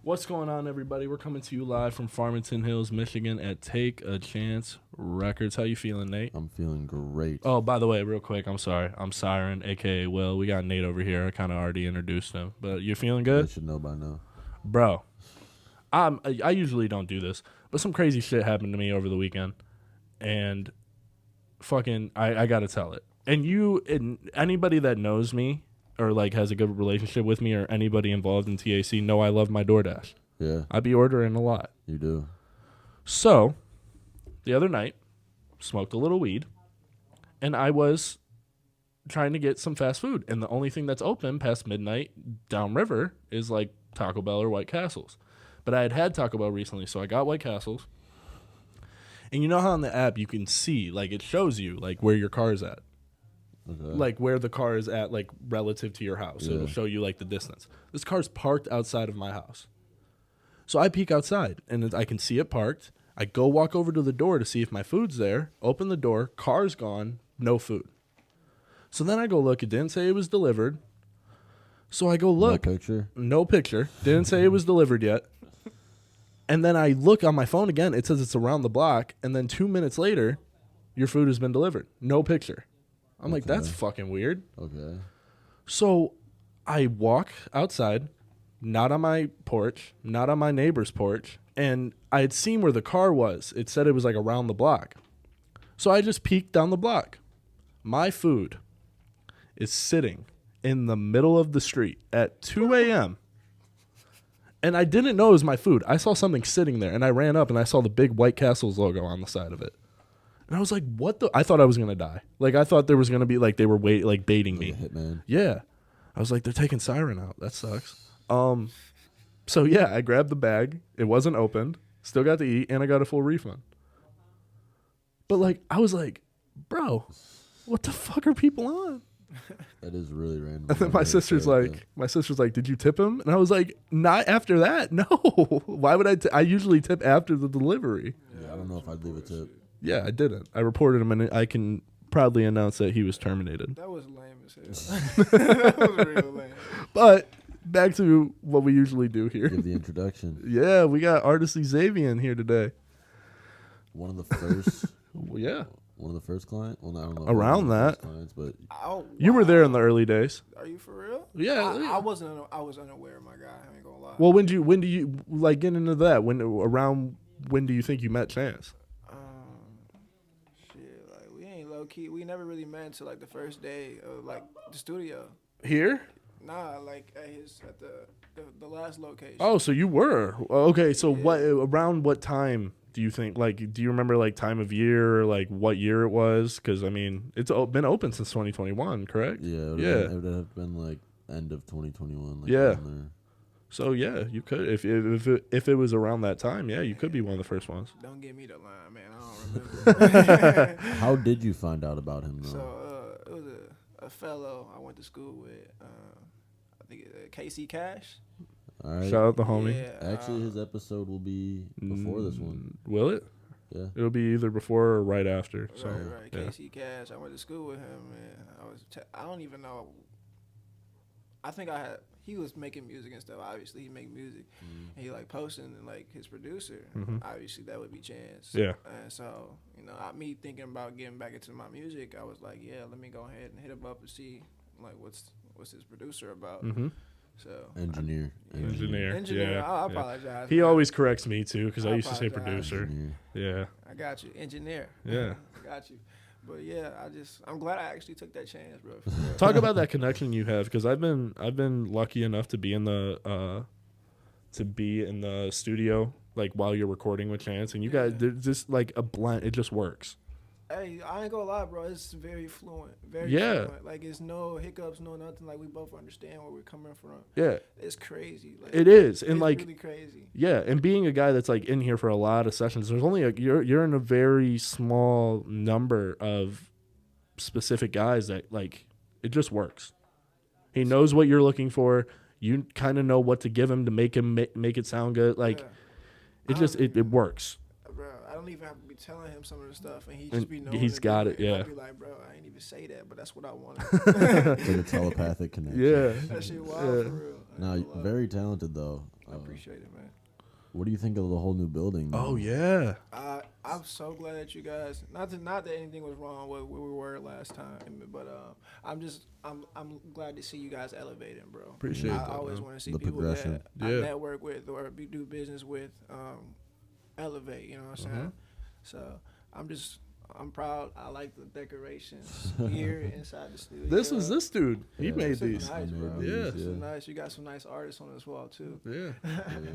What's going on, everybody? We're coming to you live from Farmington Hills, Michigan at Take a Chance Records. How you feeling, Nate? I'm feeling great. Oh, by the way, real quick, I'm sorry. I'm Siren, a.k.a. Will. We got Nate over here. I kind of already introduced him. But you feeling good? I should know by now. Bro, I usually don't do this, but some crazy shit happened to me over the weekend. And fucking, I got to tell it. And anybody that knows me or like has a good relationship with me or anybody involved in TAC know I love my DoorDash. Yeah. I be ordering a lot. You do. So, the other night, smoked a little weed, and I was trying to get some fast food. And the only thing that's open past midnight downriver is like Taco Bell or White Castles. But I had Taco Bell recently, so I got White Castles. And you know how on the app you can see, like it shows you like where your car is at. Okay. Like where the car is at, like relative to your house. Yeah. It'll show you like the distance. This car's parked outside of my house. So I peek outside and I can see it parked. I go walk over to the door to see if my food's there. Open the door. Car's gone. No food. So then I go look. It didn't say it was delivered. So I go look. No picture? No picture. Didn't say it was delivered yet. And then I look on my phone again. It says it's around the block. And then 2 minutes later, your food has been delivered. No picture. I'm like, that's fucking weird. Okay. So I walk outside, not on my porch, not on my neighbor's porch, and I had seen where the car was. It said it was like around the block. So I just peeked down the block. My food is sitting in the middle of the street at 2 a.m. And I didn't know it was my food. I saw something sitting there, and I ran up, and I saw the big White Castles logo on the side of it. And I was like, what the? I thought I was going to die. Like, I thought there was going to be, like, they were baiting me. Hitman. Yeah. I was like, they're taking Siren out. That sucks. So, yeah, I grabbed the bag. It wasn't opened. Still got to eat, and I got a full refund. But, like, I was like, bro, what the fuck are people on? That is really random. And then my sister's like, did you tip him? And I was like, not after that. No. Why would I? I usually tip after the delivery. Yeah, I don't know if I'd leave a tip. Yeah, I didn't. I reported him, and I can proudly announce that he was terminated. That was lame as hell. That was real lame. But back to what we usually do here. Give the introduction. Yeah, we got artist Zavian here today. One of the first. Yeah. One of the first clients. Well, I don't know. Around that. Clients, but Oh, You were wow. there in the early days. Are you for real? Yeah. I wasn't. I was unaware, my guy. I ain't gonna lie. Well, when do you like get into that? When do you think you met Chance? Shit, like we ain't low key. We never really met until like the first day of like the studio. Here? Nah, like at the last location. Oh, so you were. Okay, so around what time do you think, like, do you remember, like, time of year or, like, what year it was? Because, I mean, it's been open since 2021, correct? yeah, it would have been like end of 2021. Like Yeah. around there. So, yeah, you could. If it was around that time, yeah, you could be one of the first ones. Don't give me the line, man. I don't remember. How did you find out about him, though? So it was a fellow I went to school with. I think Casey Cash. All right. Shout out the homie. Yeah, Actually, his episode will be before this one. Will it? Yeah. It'll be either before or right after. So, right. yeah. Casey Cash. I went to school with him, and I don't even know. I think he was making music and stuff. Obviously, he make music, and he like posting and like his producer. Obviously, that would be Chance. Yeah. And so me thinking about getting back into my music, I was like, yeah, let me go ahead and hit him up and see like what's his producer about. So Engineer. Engineer. Yeah. I apologize. He always corrects me too because I I used to say apologize. producer. Engineer. Yeah. I got you, engineer. Yeah. I got you. But yeah, I'm glad I actually took that chance, bro. Talk about that connection you have, because I've been lucky enough to be in the studio like while you're recording with Chance, and you guys, there's just like a blend. It just works. Hey, I ain't gonna lie, bro. It's very fluent. Very fluent. Like, it's no hiccups, no nothing. Like, we both understand where we're coming from. Yeah. It's crazy. Like, it is. And, it's like, really crazy. Yeah, and being a guy that's, like, in here for a lot of sessions, there's only you're in a very small number of specific guys that, like, it just works. He knows what you're looking for. You kind of know what to give him to make it sound good. Like, it works. Bro, I don't even have to be telling him some of the stuff, and he just be knowing. He's got it, yeah. I'd be like, bro, I ain't even say that, but that's what I wanted. It's like a telepathic connection. Yeah. That shit wild for real. No, very talented though. I appreciate it, man. What do you think of the whole new building? Oh man? yeah. I'm so glad that you guys not that anything was wrong with where we were last time, but I'm glad to see you guys elevating, bro. Appreciate I that, always man. want to see The people progression. that I Yeah. network with or do business with elevate. You know what I'm saying? So I'm proud. I like the decorations here inside the studio. This was this dude. He Yeah. made This is these. nice, bro. Yeah. This is nice. You got some nice artists on this wall too. Yeah.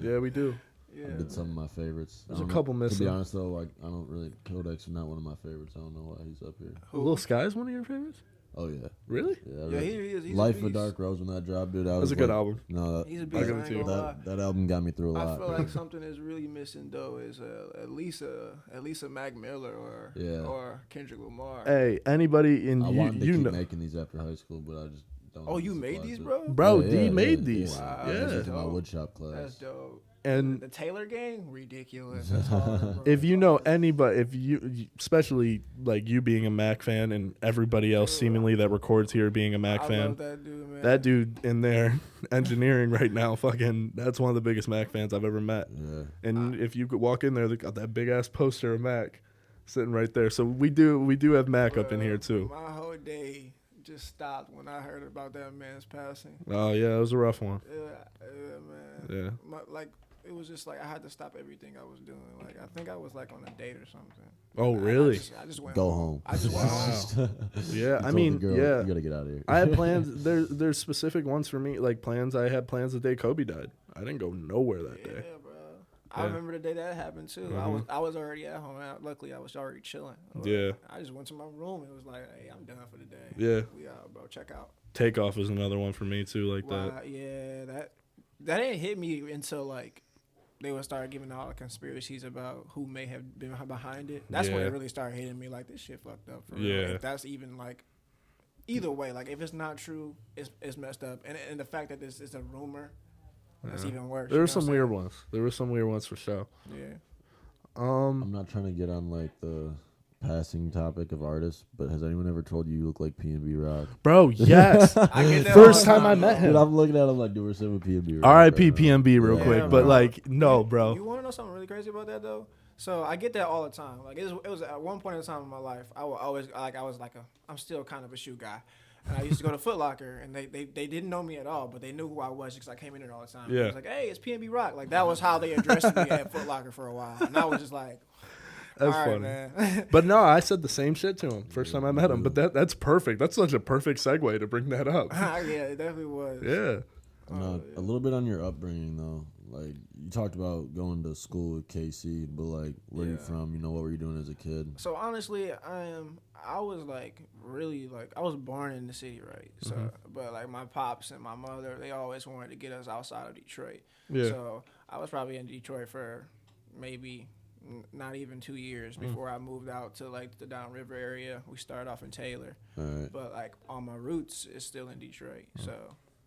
Yeah, we do. Yeah, I did some of my favorites. There's I a don't couple know, To missing. be honest though, like I don't really Kodak's not one of my favorites. I don't know why he's up here. Little Sky's one of your favorites? Oh yeah, Really? yeah. I Yeah, really- he is. He's Life a of beast. Dark Rose when that dropped, dude. That's a good like, album. No, He's a that, beast. I give it ain't to you. gonna lie. that album got me through a I lot. feel like something that's really missing though is at least a Mac Miller or Kendrick Lamar. Hey, anybody in I wanted to you keep know. making these after high school, but I just don't. Oh, have you the made supplies these, to- bro? Bro, Yeah, D yeah, made yeah, these. Wow. I Yeah. was in my Dope. woodshop class. That's dope. And The Taylor gang, ridiculous. That's hard, bro. if you know anybody, if you, especially like you being a Mac fan and everybody else seemingly that records here being a Mac I fan, love that dude, man. that dude in there engineering right now, fucking, that's one of the biggest Mac fans I've ever met. Yeah. And if you could walk in there, they got that big ass poster of Mac sitting right there. So we do have Mac up in here too. My whole day just stopped when I heard about that man's passing. Oh yeah, it was a rough one. Man. Yeah. Like it was just like I had to stop everything I was doing. Like I think I was like on a date or something. Oh And really? I just went Go home. I just went home. Yeah, You I told mean, the girl, yeah. You gotta get out of here. I had plans. There's specific ones for me, like plans. I had plans the day Kobe died. I didn't go nowhere that Yeah, day. bro. I remember the day that happened too. I was already at home. Luckily, I was already chilling. Yeah. I just went to my room and it was like, "Hey, I'm done for the day. Yeah. We out, bro. Check out." Takeoff was another one for me too, like Wow, that. yeah, that didn't hit me until like they would start giving all the conspiracies about who may have been behind it. That's when Yeah. it really started hitting me. Like this shit fucked up. For Yeah. real. If that's even like, either way, like if it's not true, it's messed up. And the fact that this is a rumor, that's even worse. There you were know some what I'm weird ones. There were some weird ones for sure. saying? I'm not trying to get on like the passing topic of artists, but has anyone ever told you look like P&B Rock? Bro, yes. I get that First all the time I met Dude, him. I'm looking at him like, dude, we're sitting with P&B Rock. R.I.P. right now. PNB real Yeah, quick, bro. but like, no, bro. You want to know something really crazy about that though? So I get that all the time. Like it was at one point in time in my life, I would always I'm still kind of a shoe guy. And I used to go to Foot Locker, and they didn't know me at all, but they knew who I was because I came in there all the time. Yeah. It was like, hey, it's PNB Rock. Like that was how they addressed me at Foot Locker for a while, and I was just like, That's all right, funny. man. But no, I said the same shit to him first time I met him. But that's perfect. That's such a perfect segue to bring that up. Yeah, it definitely was. Yeah. No, a little bit on your upbringing though. Like you talked about going to school with KC, but like where you from? You know, what were you doing as a kid? So honestly, I was like really like I was born in the city, right? So, but like my pops and my mother, they always wanted to get us outside of Detroit. Yeah. So I was probably in Detroit for maybe not even 2 years before I moved out to like the downriver area. We started off in Taylor, All right. but like all my roots is still in Detroit. So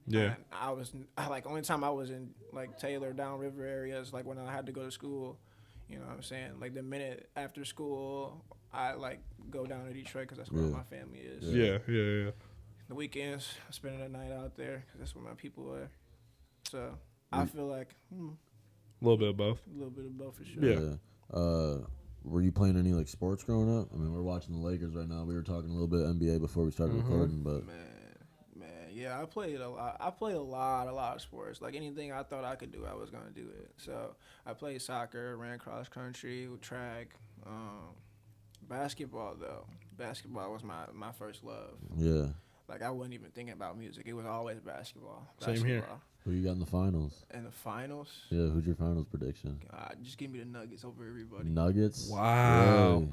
Yeah. I like only time I was in like Taylor downriver areas like when I had to go to school. You know what I'm saying? Like the minute after school, I like go down to Detroit because that's where Yeah. my family is. Yeah. Yeah. The weekends, I'm spending the night out there because that's where my people are. So I feel like A little bit of both. a little bit of both for sure. Yeah. Were you playing any like sports growing up? I mean, we're watching the Lakers right now. We were talking a little bit NBA before we started recording, but Man, yeah, I played a lot. I played a lot of sports. Like anything I thought I could do, I was gonna do it. So I played soccer, ran cross country, track, basketball. Though basketball was my first love. yeah. Like I wasn't even thinking about music. It was always basketball. Same here. Who you got in the finals? In the finals, Yeah, who's your finals prediction? just give me the Nuggets over everybody. Nuggets. Wow.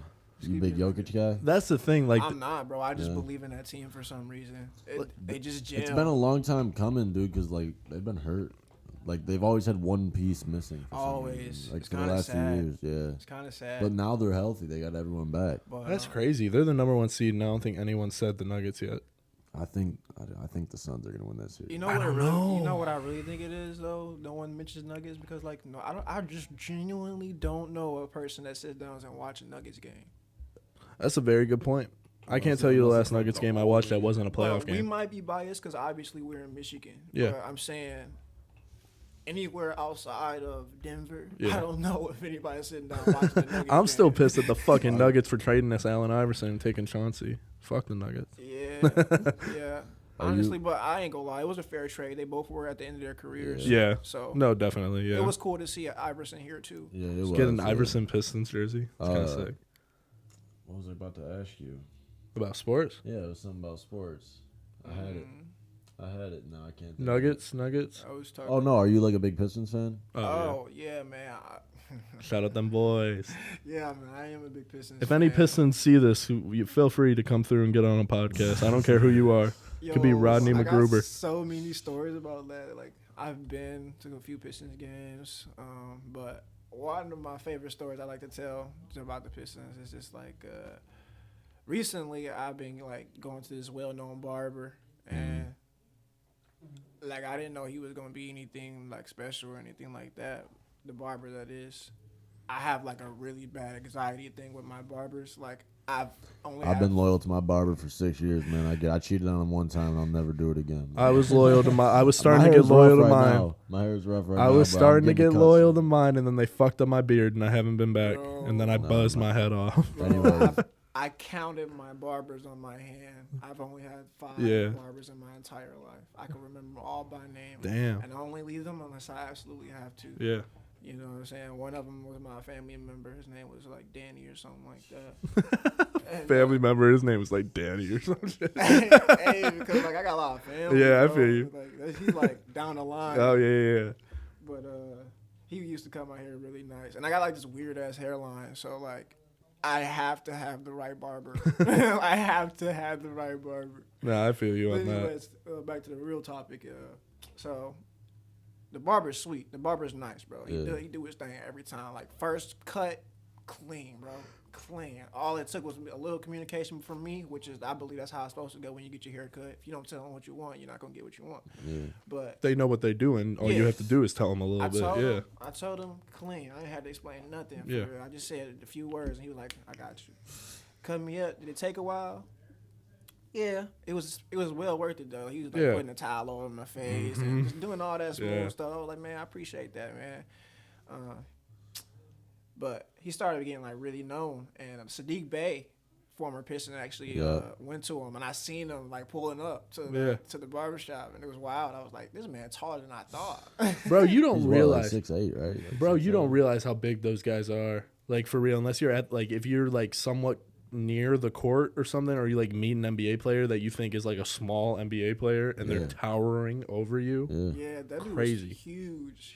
Really? You big Jokic guy? That's the thing. Like, I'm not, bro. I just Yeah. believe in that team for some reason. They just gel. It's been a long time coming, dude. Because like they've been hurt. Like they've always had one piece missing. For some Always. reason. Like It's for the kinda last sad. few years, yeah. It's kind of sad. But now they're healthy. They got everyone back. But, that's crazy. They're the number one seed, and I don't think anyone said the Nuggets yet. I think the Suns are gonna win that series. You know I what? don't know. You know what I really think it is though. No one mentions Nuggets because like no, I don't. I just genuinely don't know a person that sits down and watch a Nuggets game. That's a very good point. I can't tell you the last Nuggets game I watched that wasn't a playoff But we game. might be biased because obviously we're in Michigan. Yeah. But I'm saying anywhere outside of Denver, Yeah. I don't know if anybody's sitting down watching the Nuggets. I'm still game. pissed at the fucking Nuggets for trading us Allen Iverson and taking Chauncey. Fuck the Nuggets. Yeah, yeah. Honestly, but I ain't gonna lie, it was a fair trade. They both were at the end of their careers. Yeah. So No, definitely. Yeah. it was cool to see Iverson here too. Yeah, it Let's was. get an yeah. Iverson Pistons jersey. It's kind of sick. What was I about to ask you? About sports? Yeah, it was something about sports. I had it. I had it. No, I can't. Think Nuggets. I was talking. Oh no, are you like a big Pistons fan? Oh yeah, man. Shout out them boys. Yeah, man. I am a big Pistons. If any fan. Pistons see this, you feel free to come through and get on a podcast. I don't care who you are. Could be Rodney I McGruber. got so many stories about that. Like I've been to a few Pistons games, but one of my favorite stories I like to tell about the Pistons is just like recently I've been like going to this well-known barber and like I didn't know he was gonna be anything like special or anything like that. The barber that is. I have like a really bad anxiety thing with my barbers. Like I've been loyal to my barber for 6 years, man. I cheated on him one time, and I'll never do it again. I was loyal to my. I was starting to get loyal to mine. Now. My hair's rough right now. I was but I'm starting to getting get cut loyal soon. to mine, and then they fucked up my beard, and I haven't been back. And then I buzzed my head off. Anyway, I counted my barbers on my hand. I've only had 5 Yeah. barbers in my entire life. I can remember all by name. Damn. And I only leave them unless I absolutely have to. Yeah. You know what I'm saying? One of them was my family member. His name was like Danny or something like that. And, Family member. His name was like Danny or some shit. hey, because like I got a lot of family. Yeah, I bro. feel you. Like, he's like down the line. Oh yeah. But he used to cut my hair really nice, and I got like this weird ass hairline. So like, I have to have the right barber. I have to have the right barber. Nah, I feel you But on that. anyways, back to the real topic. So the barber's sweet. The barber's nice, bro. He do his thing every time. Like first cut, clean, bro. Clean. All it took was a little communication from me, which is I believe that's how it's supposed to go when you get your hair cut. If you don't tell them what you want, you're not gonna get what you want. Yeah. But They know what they're doing. All you Yeah. have to do is tell them a little I bit. told Yeah. him, I told him clean. I ain't had to explain nothing. For Yeah. real. I just said a few words, and he was like, "I got you." Cut me up. Did it take a while? Yeah, it was well worth it though. He was like Yeah. putting a towel over my face and just doing all that smooth Yeah. stuff. I was like, man, I appreciate that, man. But he started getting like really known, and Sadiq Bey, former Piston, actually went to him, and I seen him like pulling up to the barbershop, and it was wild. I was like, this man taller than I thought. Bro, you don't He's realize. like 6'8", right? Like Bro, you 6'8". don't realize how big those guys are. Like for real, unless you're at like if you're like somewhat near the court or something, or you like meet an NBA player that you think is like a small NBA player and they're towering over you. Yeah. Yeah, that dude Crazy. was huge.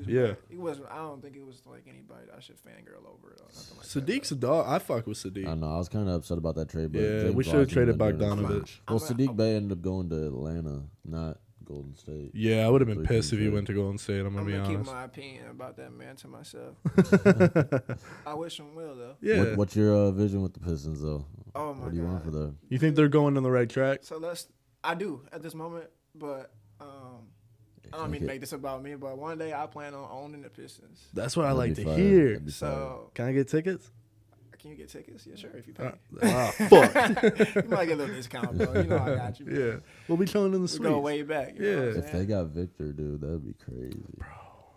Yeah. But he wasn't. I don't think it was like anybody that I should fangirl over it or nothing like Sadiq's that. a dog. I fuck with Sadiq. I know. I was kind of upset about that trade, but Yeah, James we should have Boston traded ended up- Bogdanovich. Well, Sadiq Bey ended up going to Atlanta, not Golden State. Yeah, I would have been So he pissed if couldn't he trade. went to Golden State. I'm I'm gonna be gonna keep honest. my opinion about that man to myself. I wish him well though. Yeah. What's your vision with the Pistons, though? Oh my What do you want God. for them? You think they're going on the right track? So I do at this moment, but I don't mean to make this about me, but one day I plan on owning the Pistons. That's what I like to That'd be fire. hear. That'd be fire. So Can I get tickets? can you get tickets? Yeah, sure, if you pay. Fuck. You might get a little discount, bro. You know I got you. Bro. Yeah. We'll be chilling in the We suite. go way back. You know what I'm If they saying? got Victor, dude, that'd be crazy.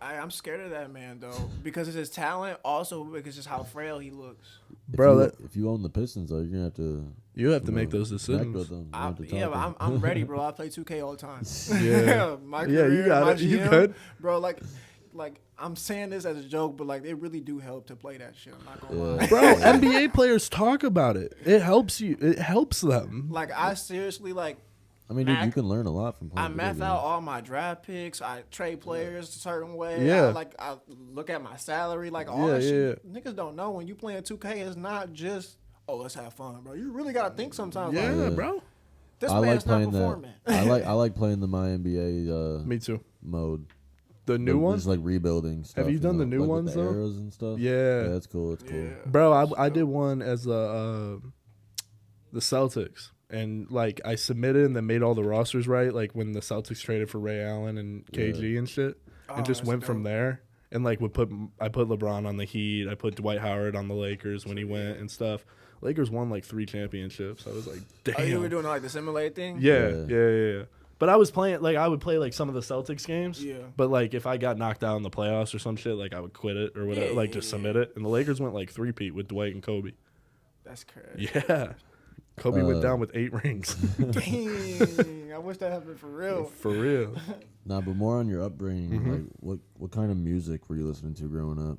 I'm scared of that man though, because of his talent, also because just how frail he looks. Bro, if you own the Pistons, though, you're gonna have to. You have to you make know, those connect decisions. with them. You have to Yeah, talk but to them. I'm ready, bro. I play 2K all the time. Yeah. My Yeah, you career, got my it. You GM, good? bro. Like I'm saying this as a joke, but like it really do help to play that shit. I'm not gonna lie. Bro, NBA players talk about it. It helps you. It helps them. Like I seriously like. I mean, dude, Mac- you can learn a lot from I playing. math video out games. all my draft picks. I trade players a certain way. Yeah. I look at my salary. Like all Yeah, that yeah, shit. Niggas don't know when you playing 2K. It's not just let's have fun, bro. You really gotta think sometimes. Yeah, Like, bro. this I like man's not playing performing. that. I like playing the My NBA Me too. mode. The new one? Just like rebuilding stuff. you done the new like ones, with the though? arrows and stuff. Yeah. That's cool. It's cool. Yeah. Bro, I did one as the Celtics. And, like, I submitted and then made all the rosters right, like, when the Celtics traded for Ray Allen and KG and shit. Oh, And just that's went from dope. there. And, like, I put LeBron on the Heat. I put Dwight Howard on the Lakers when he went and stuff. Lakers won, like, 3 championships. I was like, damn. Oh, you were doing like the simulate thing? Yeah. But I was playing like I would play like some of the Celtics games. Yeah. But like if I got knocked out in the playoffs or some shit, like I would quit it or whatever, like just submit it. And the Lakers went like 3-peat with Dwight and Kobe. That's crazy. Yeah. Kobe went down with 8 rings. Dang, I wish that happened for real. For real. Nah, but more on your upbringing. Like, what kind of music were you listening to growing up?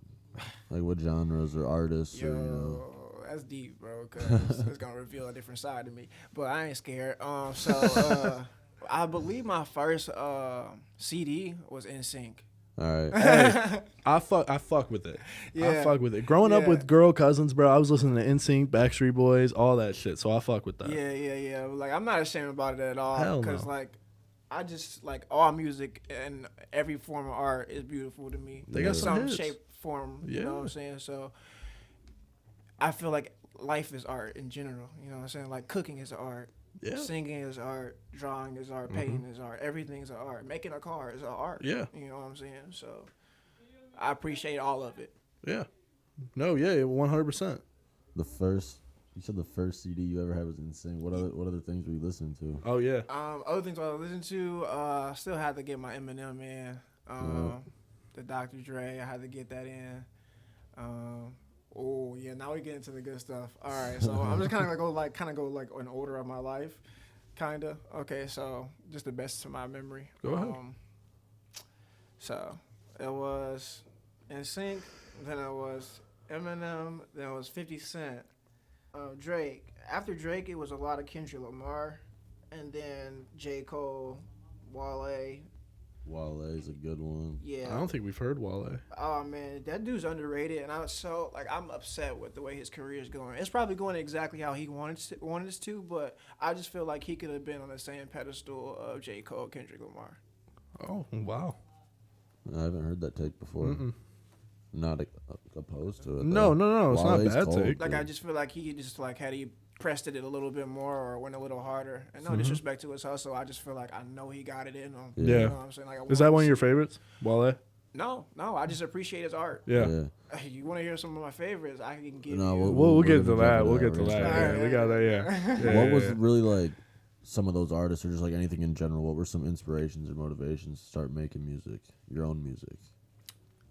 Like, what genres or artists? Yo, or, you know? that's deep, bro. Cause it's gonna reveal a different side of me. But I ain't scared. So I believe my first CD was NSYNC. All right. Hey, I fuck with it. Yeah. I fuck with it. Growing up Yeah. with girl cousins, bro, I was listening to NSYNC, Backstreet Boys, all that shit. So I fuck with that. Yeah. Like I'm not ashamed about it at all. Hell Cause no. like I just like all music and every form of art is beautiful to me. They got In some some hits. shape, form. You know Yeah. what I'm saying? So I feel like life is art in general. You know what I'm saying? Like cooking is art. Yeah. Singing is art, drawing is art, painting is art, everything's an art. Making a car is an art. Yeah. You know what I'm saying? So I appreciate all of it. Yeah. No, yeah, 100%. You said the first CD you ever had was insane. What other things were you listening to? Oh, yeah. Other things I listen to, still had to get my Eminem in. The Dr. Dre, I had to get that in. Oh yeah, now we get into the good stuff. All right, so I'm just kind of go in order of my life, kinda. Okay, so just the best to my memory. Go ahead. So it was NSYNC, then it was Eminem, then it was 50 Cent, Drake. After Drake, it was a lot of Kendrick Lamar, and then J. Cole, Wale. Wale is a good one. Yeah. I don't think we've heard Wale. Oh man, that dude's underrated, and I'm upset with the way his career is going. It's probably going exactly how he wanted it to, but I just feel like he could have been on the same pedestal of J. Cole, Kendrick Lamar. Oh, wow. I haven't heard that take before. Not opposed to it. No, though. it's not Wale's bad cold, take. Like dude. I just feel like he just like had he pressed it a little bit more or went a little harder. And no disrespect to his hustle, I just feel like I know he got it in him. Yeah. You know what I'm saying? Like, Is that one of your favorites, Wale? No, I just appreciate his art. Yeah. You want to hear some of my favorites? I can give No, you. We'll we're get gonna to jump that. into We'll that. get to We're that. gonna Yeah, jump we got that. Yeah. What was really like some of those artists, or just like anything in general? What were some inspirations or motivations to start making music, your own music?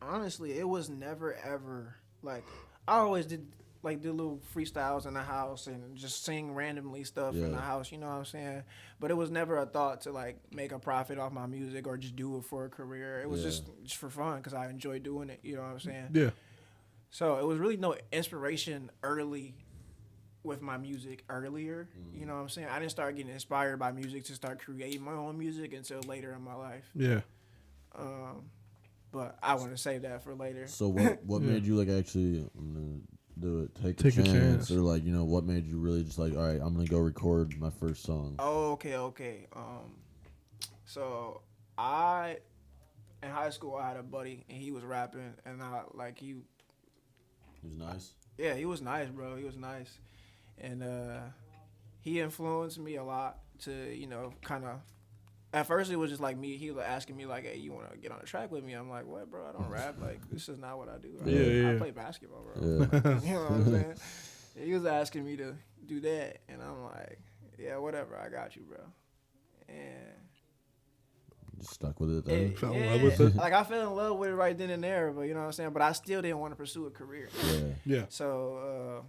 Honestly, it was never ever like I always did little freestyles in the house and just sing randomly stuff in the house, you know what I'm saying? But it was never a thought to like make a profit off my music or just do it for a career. It was just for fun because I enjoy doing it, you know what I'm saying? Yeah. So it was really no inspiration early with my music earlier, you know what I'm saying? I didn't start getting inspired by music to start creating my own music until later in my life. Yeah. But I want to save that for later. So what made you like actually do it? Take a chance, or like what made you really just like, all right, I'm gonna go record my first song? Oh, okay. So in high school I had a buddy and he was rapping and He was nice. Yeah, he was nice, bro. He was nice, and he influenced me a lot to kind of. At first, it was just like me. He was asking me like, "Hey, you want to get on a track with me?" I'm like, "What, bro? I don't rap. Like, this is not what I do. I play basketball, bro. Yeah. You know what I'm saying?" He was asking me to do that, and I'm like, "Yeah, whatever. I got you, bro." And Just stuck with it then. Fell in love with it. Like I fell in love with it right then and there, but you know what I'm saying. But I still didn't want to pursue a career. Yeah. So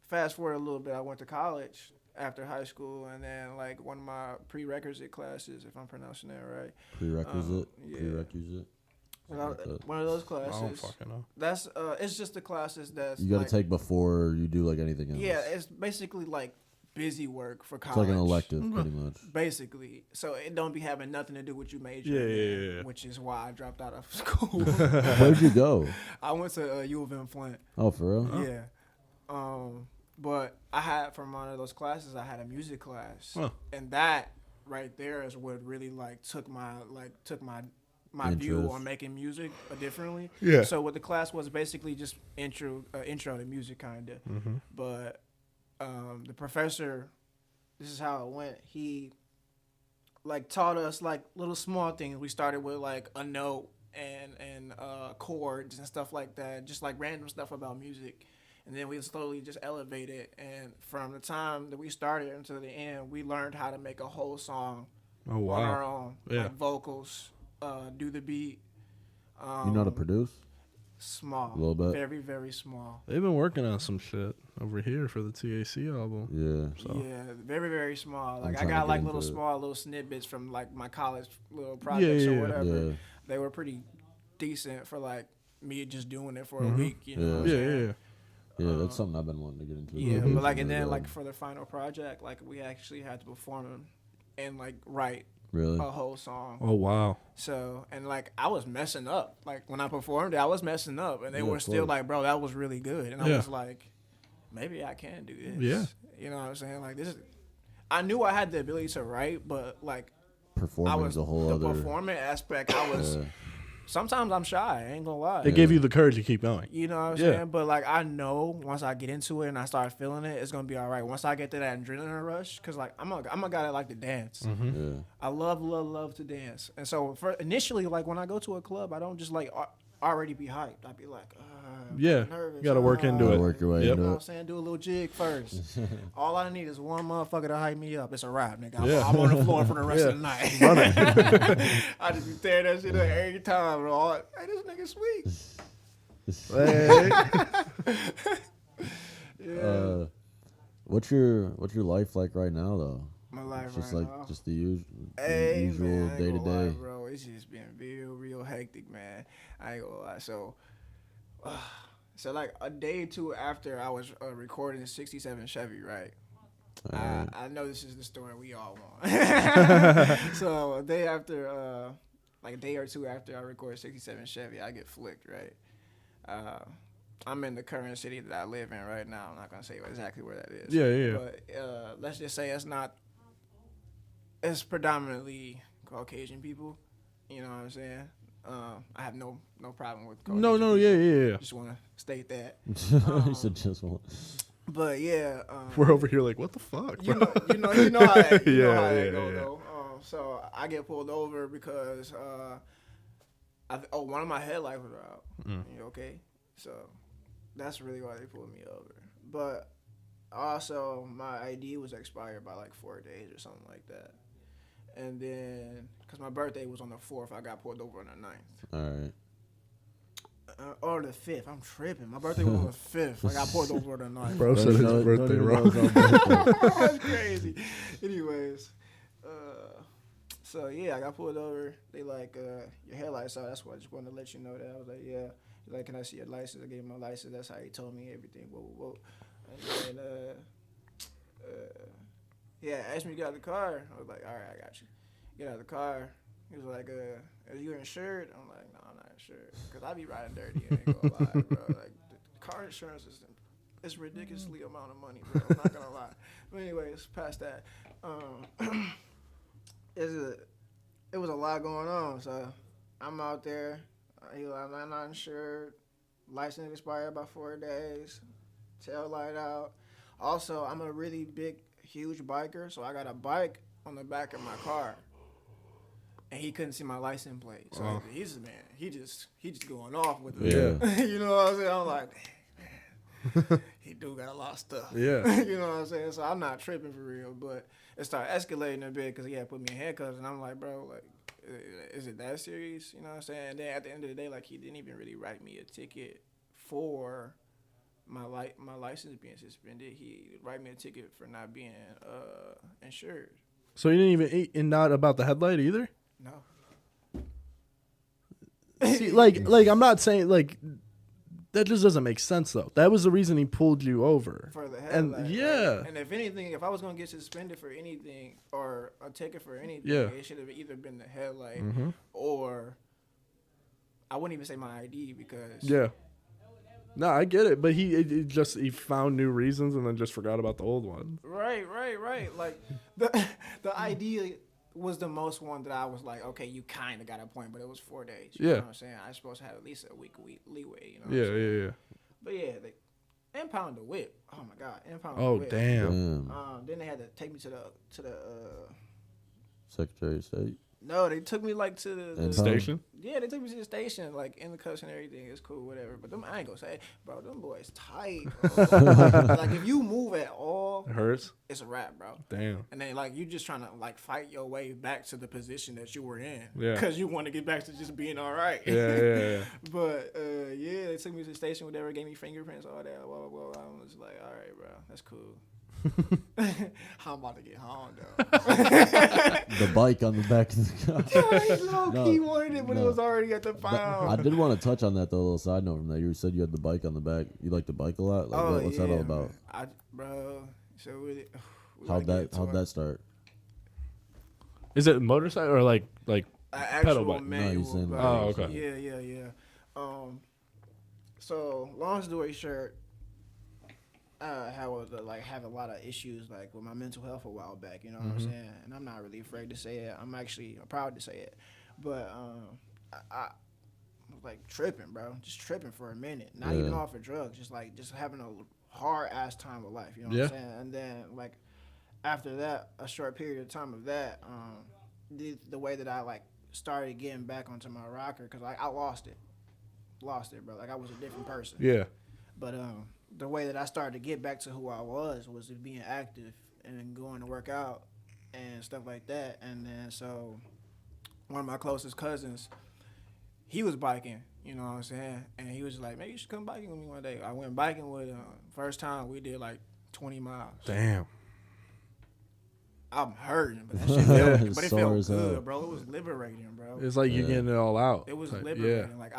fast forward a little bit, I went to college after high school, and then like one of my prerequisite classes, if I'm pronouncing that right. Prerequisite. Yeah. Prerequisite. One of those I classes. don't fucking know. That's it's just the classes that's You got to like, take before you do like anything else. Yeah, it's basically like busy work for It's college. like an elective, pretty much. Basically, so it don't be having nothing to do with you major. Yeah. Which is why I dropped out of school. Where'd you go? I went to U of M Flint. Oh, for real? Yeah. But I had from one of those classes, I had a music class, Huh. and that right there is what really like took my view Interest. on making music differently. Yeah. So what the class was basically just intro to music kind of, but the professor, this is how it went. He like taught us like little small things. We started with like a note and chords and stuff like that, just like random stuff about music. And then we slowly just elevated. And from the time that we started until the end, we learned how to make a whole song Oh wow. on our own, Yeah. like vocals, do the beat. You know how to produce? Small, A little bit. very very small. They've been working on some shit over here for the TAC album. Yeah. So. Yeah, very very small. Like I trying to got get like into little it. small little snippets from like my college little projects or whatever. Yeah. They were pretty decent for like me just doing it for a week. You know. Yeah. What I'm Yeah, saying? yeah. That's something I've been wanting to get into. Yeah, Producing but like and as then well. like for the final project, like we actually had to perform and like write Really? a whole song. Oh wow. So and like I was messing up. Like when I performed it, I was messing up, and they Yeah, were of still course. like, "Bro, that was really good." And I Yeah. was like, "Maybe I can do this." Yeah. You know what I'm saying? Like this is. I knew I had the ability to write, but like I Performing was is a whole the other. performance aspect. I was. Yeah. Sometimes I'm shy. I ain't gonna lie. It gave you the courage to keep going. You know what I'm Yeah. saying? But like I know once I get into it and I start feeling it, it's gonna be all right. Once I get to that adrenaline rush, cause like I'm a guy that like to dance. Mm-hmm. Yeah. I love to dance. And so for initially, like when I go to a club, I don't just like already be hyped. I'd be like, I'm Yeah. nervous. You gotta work into Gotta it. work your way Yep. You into know what it. I'm saying? Do a little jig first. All I need is one motherfucker to hype me up. It's a wrap, nigga. I'm, Yeah. I'm on the floor for the rest Yeah. of the night. Run it. I just be tearing that shit up every time. Bro. Hey, this nigga sweet. Hey. Yeah. What's your life like right now though? My life It's just right like now. just the usual Hey, usual man, I ain't day to gonna lie, day. bro. It's just been real hectic, man. I ain't gonna lie. So like a day or two after I was recording the 67 Chevy, right? Alright. I know this is the story we all want. So a day after, like a day or two after I recorded 67 Chevy, I get flicked, right? I'm in the current city that I live in right now. I'm not gonna say exactly where that is. Yeah. But let's just say it's predominantly Caucasian people. You know what I'm saying? I have no problem with Caucasian No, people. yeah. Just want to state that. You said just one. But yeah, We're over here like, what the fuck, bro? you know how that, Yeah, how that yeah, go yeah. though. So I get pulled over because one of my headlights was out. You okay? So that's really why they pulled me over. But also my ID was expired by like 4 days or something like that. And then, because my birthday was on the 4th, I got pulled over on the 9th. All right. Or the 5th. I'm tripping. My birthday was on the 5th. I got pulled over on the 9th. Bro said his birthday wrong. That's crazy. Anyways, so yeah, I got pulled over. They like, your headlights out. That's why I just wanted to let you know that. I was like, yeah. He's like, can I see your license? I gave him my license. That's how he told me everything. Whoa. And then, yeah, asked me to get out of the car. I was like, all right, I got you. Get out of the car. He was like, are you insured? I'm like, no, I'm not insured. Because I be riding dirty. I ain't gonna lie, bro. Like, the car insurance is ridiculously amount of money, bro. I'm not gonna lie. But anyways, past that. It was a lot going on. So I'm out there. He like, I'm not insured. License expired by 4 days. Tail light out. Also, I'm a really big, huge biker, so I got a bike on the back of my car. And he couldn't see my license plate. So he's man, he just going off with it. Yeah. You know what I'm saying? I'm like, man, he do got a lot of stuff. Yeah. You know what I'm saying? So I'm not tripping for real, but it started escalating a bit because he had put me in handcuffs, and I'm like, bro, like, is it that serious? You know what I'm saying? And then at the end of the day, like, he didn't even really write me a ticket for my license being suspended. He write me a ticket for not being insured. So you didn't even, and not about the headlight either? No. See, like I'm not saying, like, that just doesn't make sense, though. That was the reason he pulled you over. For the And headlight. yeah. Right? And if anything, if I was going to get suspended for anything or a ticket for anything, Yeah. it should have either been the headlight Mm-hmm. or I wouldn't even say my ID because Yeah. No, I get it, but he found new reasons and then just forgot about the old one. Right. Like the ID was the most one that I was like, okay, you kind of got a point, but it was 4 days. You know what I'm saying? I was supposed to have at least a week leeway. You know what I'm saying? Yeah. But yeah, they impound the whip. Oh my god, impound the Oh, whip. damn. Then they had to take me to the Secretary of State. No, they took me like to the Station? Yeah, they took me to the station, like in the cuffs and everything. It's cool, whatever. But them, I ain't gonna say, bro, them boys tight. Bro. Like if you move at all, It hurts. it's a wrap, bro. Damn. And then like you just trying to like fight your way back to the position that you were in, Yeah. because you want to get back to just being all right. Yeah. But yeah, they took me to the station, whatever, gave me fingerprints, all that. Blah, blah, blah. I was like, all right, bro, that's cool. I'm about to get home though. The bike on the back of the car. He wanted it, but it was already at the pound. I did want to touch on that though. A little side note from that. You said you had the bike on the back. You like to bike a lot. Like, what's that all about? Bro, so really, How'd that start? Is it a motorcycle or like pedal bike? Manual, No, oh, okay. Yeah. So long story short, I was like have a lot of issues like with my mental health a while back. You know what I'm saying? And I'm not really afraid to say it. I'm proud to say it. But I was like tripping, bro. Just tripping for a minute. Not even off of drugs. Just having a hard ass time of life. You know what I'm saying? And then like after that, a short period of time of that, the way that I like started getting back onto my rocker, because I lost it, bro. Like I was a different person. Yeah. But the way that I started to get back to who I was being active and going to work out and stuff like that. And then so one of my closest cousins, he was biking, you know what I'm saying? And he was like, maybe you should come biking with me one day. I went biking with him. First time we did like 20 miles. Damn. I'm hurting, but that shit felt, but it felt Sore good, bro. It was liberating, bro. It's like you're getting it all out. It was liberating. Like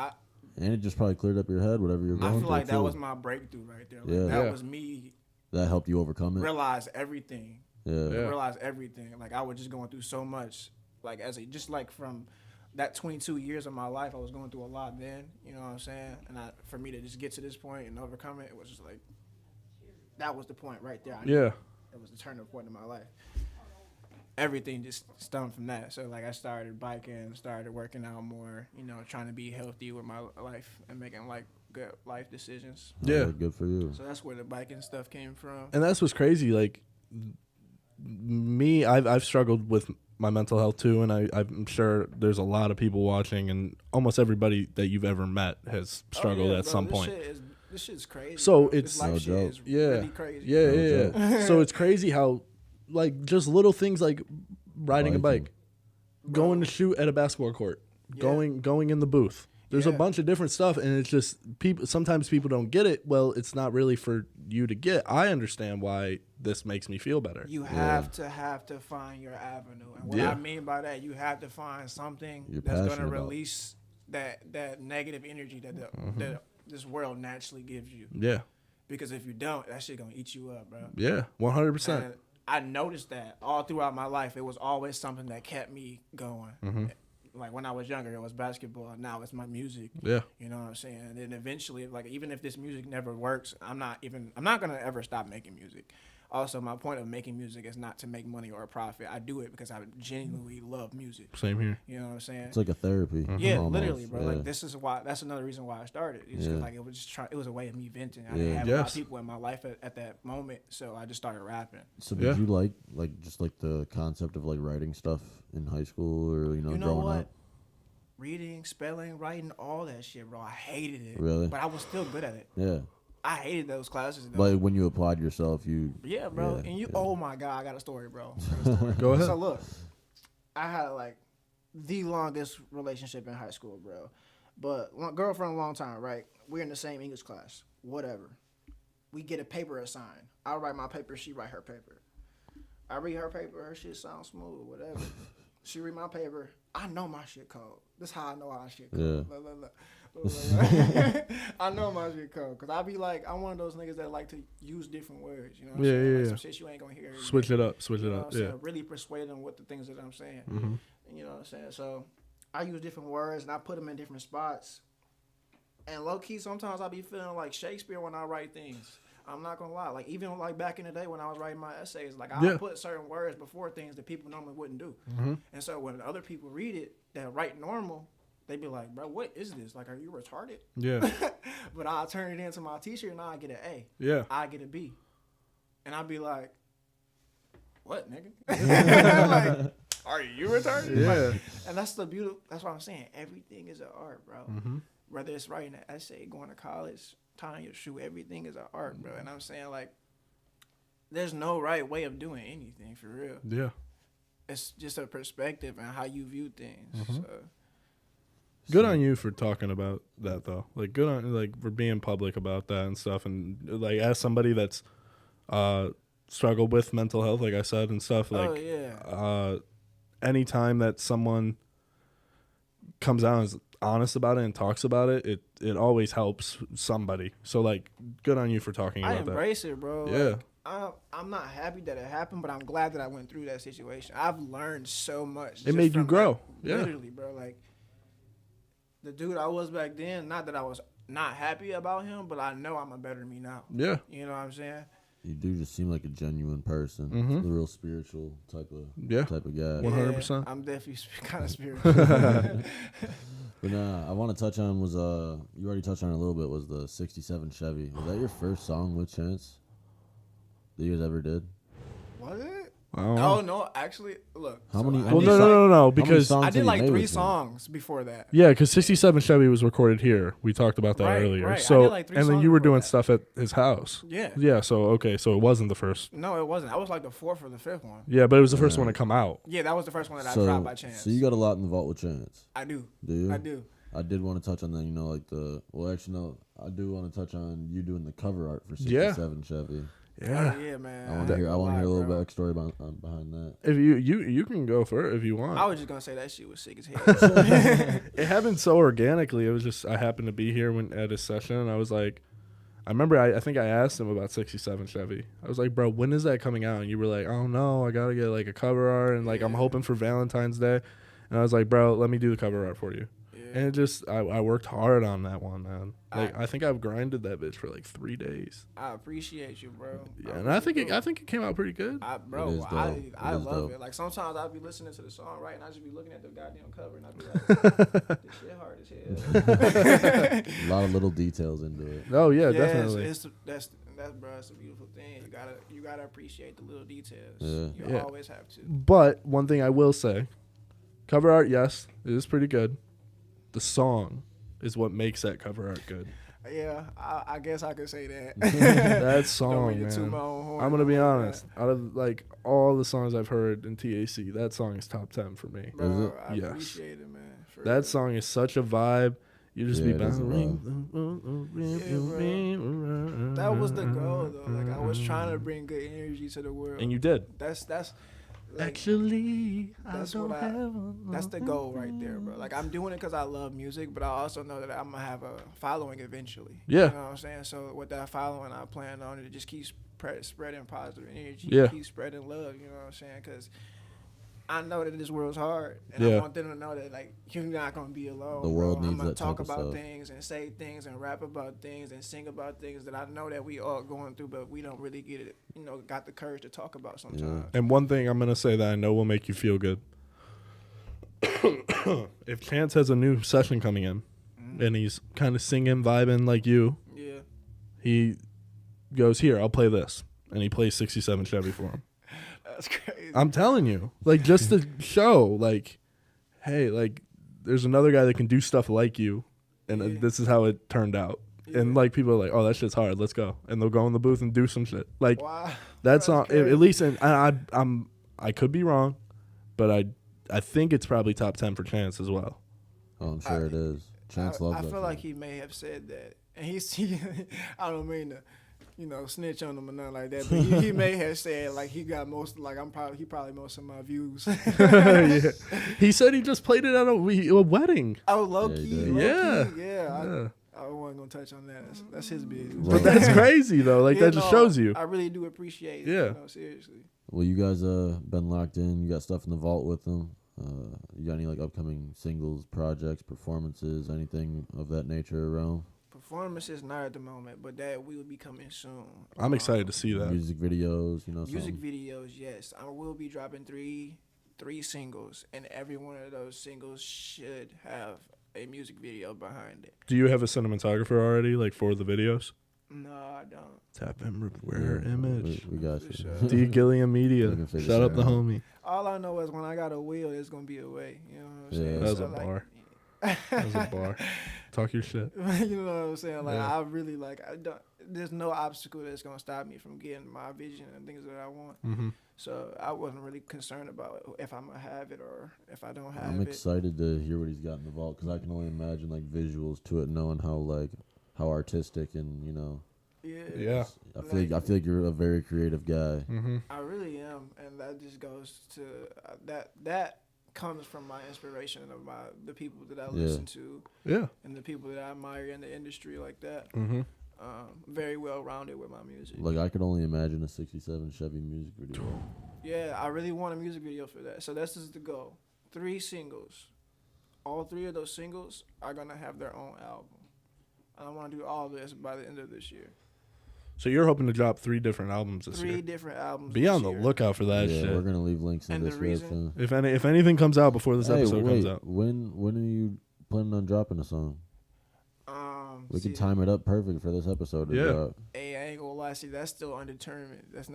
And it just probably cleared up your head, whatever you're going through. I feel like that too. was my breakthrough right there. Like, that was me. That helped you overcome it. Realize everything. Yeah. Realize everything. Like I was just going through so much. Like just like from that 22 years of my life, I was going through a lot then. You know what I'm saying? And for me to just get to this point and overcome it, it was just like that was the point right there. It was the turning point in my life. Everything just stemmed from that. So like I started biking, started working out more, you know, trying to be healthy with my life and making like good life decisions. Yeah. Good for you. So that's where the biking stuff came from. And that's what's crazy. Like me, I've struggled with my mental health too, and I'm sure there's a lot of people watching, and almost everybody that you've ever met has struggled at some point. This shit's crazy. So bro. it's this life shit is really crazy. Yeah. So it's crazy how like just little things like riding a bike, going to shoot at a basketball court, going in the booth. There's a bunch of different stuff, and it's just sometimes people don't get it. Well, it's not really for you to get. I understand why this makes me feel better. You have to find your avenue. And what I mean by that, you have to find something that's going to release that negative energy that this world naturally gives you. Yeah. Because if you don't, that shit going to eat you up, bro. Yeah, 100%. I noticed that all throughout my life, it was always something that kept me going. Mm-hmm. Like when I was younger, it was basketball. Now it's my music. Yeah. You know what I'm saying? And then eventually, like even if this music never works, I'm not gonna ever stop making music. Also, my point of making music is not to make money or a profit. I do it because I genuinely love music. Same here. You know what I'm saying? It's like a therapy. Mm-hmm. Yeah, almost. Literally, bro. Yeah. Like this is why. That's another reason why I started. It's just like it was it was a way of me venting. I didn't have a lot of people in my life at that moment, so I just started rapping. So did you like the concept of like writing stuff in high school or growing up? Reading, spelling, writing, all that shit, bro. I hated it. Really? But I was still good at it. Yeah. I hated those classes. Though. Like when you applied yourself, Yeah, bro. And you, oh my God, I got a story, bro. Go ahead. So look, I had like the longest relationship in high school, bro. But girlfriend a long time, right? We're in the same English class. Whatever. We get a paper assigned. I write my paper, she write her paper. I read her paper, her shit sounds smooth, whatever. She read my paper. I know my shit cold. This is how I know my shit cold. Yeah. I know my shit cold. Because I be like, I'm one of those niggas that like to use different words. You know what I'm saying? Like some shit you ain't going to hear. Switch it up. Yeah. Really persuade them with the things that I'm saying. Mm-hmm. You know what I'm saying? So I use different words and I put them in different spots. And low-key, sometimes I be feeling like Shakespeare when I write things. I'm not gonna lie. Like even like back in the day when I was writing my essays, like I put certain words before things that people normally wouldn't do. Mm-hmm. And so when other people read it that write normal, they be like, "Bro, what is this? Like, are you retarded?" Yeah. But I'll turn it into my teacher and I get an A. Yeah. I get a B, and I'll be like, "What, nigga?" Like, all are you retarded? Yeah. Like, and that's the beauty. That's what I'm saying. Everything is an art, bro. Mm-hmm. Whether it's writing an essay, going to college, tying your shoe, everything is an art, bro. And I'm saying, like, there's no right way of doing anything for real. Yeah. It's just a perspective and how you view things. Mm-hmm. So. Good on you for talking about that, though. Like, good on, like, for being public about that and stuff. And, like, as somebody that's struggled with mental health, like I said, and stuff, like, anytime that someone comes out and is honest about it and talks about it, it always helps somebody. So, like, good on you for talking about that. I embrace it, bro. Yeah. Like, I'm not happy that it happened, but I'm glad that I went through that situation. I've learned so much. It made you grow. Like, yeah. Literally, bro. Like, the dude I was back then, not that I was not happy about him, but I know I'm a better me now. Yeah. You know what I'm saying? You do just seem like a genuine person, Mm-hmm. a real spiritual type of guy. 100%. Yeah, I'm definitely kind of spiritual. But I want to touch on was you already touched on it a little bit, was the '67 Chevy. Was that your first song with Chance that you guys ever did? Was it? Oh no, actually, look. How many? Well, no, because songs I did have like you made 3 with him? songs before that. yeah, because 67 Chevy was recorded here. We talked about that Right, earlier. right. I So, did like 3 and then songs you were before doing that. stuff at his house. Yeah. Yeah. So, okay. So it wasn't the first. No, it wasn't. I was like the 4th or the 5th one. Yeah, but it was the first one to come out. Yeah, that was the first one that I dropped by chance. So you got a lot in the vault with Chance. I do. Do you? I do. I did want to touch on that, like actually, no, I do want to touch on you doing the cover art for Yeah. 67 Chevy. Yeah. Oh, yeah, man. I want to hear a little bro. backstory behind that. If you can go for it if you want. I was just gonna say that shit was sick as hell. It happened so organically. It was just I happened to be here at his session, and I was like, I remember I think I asked him about 67 Chevy. I was like, bro, when is that coming out? And you were like, oh no, I gotta get like a cover art, and like I'm hoping for Valentine's Day. And I was like, bro, let me do the cover art for you. And it just, I worked hard on that one, man. Like, I think I've grinded that bitch for like 3 days. I appreciate you, bro. Yeah, and I think it came out pretty good. I love it. Like, sometimes I'll be listening to the song, right, and I just be looking at the goddamn cover, and I'll be like, this shit hard as hell. A lot of little details into it. Oh yeah, definitely. That's bro, it's a beautiful thing. You gotta appreciate the little details. Yeah. You always have to. But one thing I will say, cover art, yes, it is pretty good. The song is what makes that cover art good. Yeah, I guess I could say that. That song, Don't mean to man. toot my own horn. I'm gonna be honest. Out of like all the songs I've heard in TAC, that song is top 10 for me. Bro, I Yes. appreciate it, man. For That real. song is such a vibe. You just be Yeah, it is a bouncing. That was the goal, though. Like, I was trying to bring good energy to the world. And you did. That's like, Actually, that's that's the goal right there, bro. Like, I'm doing it because I love music, but I also know that I'm gonna have a following eventually. Yeah. You know what I'm saying? So with that following, I plan on it to just keep spreading positive energy. Yeah. Keep spreading love. You know what I'm saying? Because I know that this world's hard, and Yeah. I want them to know that, like, you're not gonna be alone. The world bro. needs I'm gonna that talk type of about stuff. things and say things and rap about things and sing about things that I know that we all going through, but we don't really get it. Got the courage to talk about sometimes. And one thing I'm gonna say that I know will make you feel good. If Chance has a new session coming in, and he's kind of singing, vibing like you, Yeah. he goes, "Here, I'll play this," and he plays 67 Chevy for him. That's crazy. I'm telling you, like, just to show, like, hey, like, there's another guy that can do stuff like you, and Yeah. this is how it turned out. And Yeah. like, people are like, "Oh, that shit's hard. Let's go," and they'll go in the booth and do some shit. Like, Wow. that's not crazy. at least. And I could be wrong, but I think it's probably top 10 for Chance as well. Oh, I'm sure it is. Chance loves I that feel song. like he may have said that, and I don't mean to, snitch on him or nothing like that, but he may have said like he got most, like he probably most of my views. Yeah. He said he just played it at a wedding. Oh, low Yeah, he key, did. low Yeah. key, yeah. Yeah. I wasn't gonna touch on that. That's his business. But that's crazy though. Like, Yeah, that just no, shows you. I really do appreciate it. Yeah. Seriously. Well, you guys been locked in. You got stuff in the vault with them. You got any like upcoming singles, projects, performances, anything of that nature around? Performances not at the moment, but that will be coming soon. I'm excited to see that. Music videos, Music something. videos, yes. I will be dropping three singles, and every one of those singles should have a music video behind it. Do you have a cinematographer already, like, for the videos? No, I don't. Tap everywhere image. We got For you. sure. D Gilliam Media. We can figure Shout out it the out. homie. All I know is when I got a wheel, it's gonna be a way. You know what I'm Yeah. saying? That was So, a like, bar. That was a bar. Talk your shit. you know what I'm saying? Like, Yeah. I really like. I don't. There's no obstacle that's gonna stop me from getting my vision and things that I want. Mm-hmm. So I wasn't really concerned about if I'm gonna have it or if I don't have I'm it. excited to hear what he's got in the vault because I can only imagine like visuals to it, knowing how artistic and Yeah. I feel like you're a very creative guy. Mm-hmm. I really am, and that just goes to that comes from my inspiration of the people that I listen to Yeah. and the people that I admire in the industry like that. Mm-hmm. Very well rounded with my music. Like I could only imagine a '67 Chevy music video. Yeah, I really want a music video for that. So this is the goal. 3 singles. All 3 of those singles are gonna have their own album. I want to do all this by the end of this year. So you're hoping to drop 3 different albums this 3 year. different albums. Be this on the year. lookout for that Yeah, shit. we're gonna leave links in And the this reason- If anything comes out before this episode wait, comes out. when are you planning on dropping a song? We can see, time it up perfect for this episode. To Yeah. drop. Hey, I ain't gonna lie. See, that's still undetermined. That's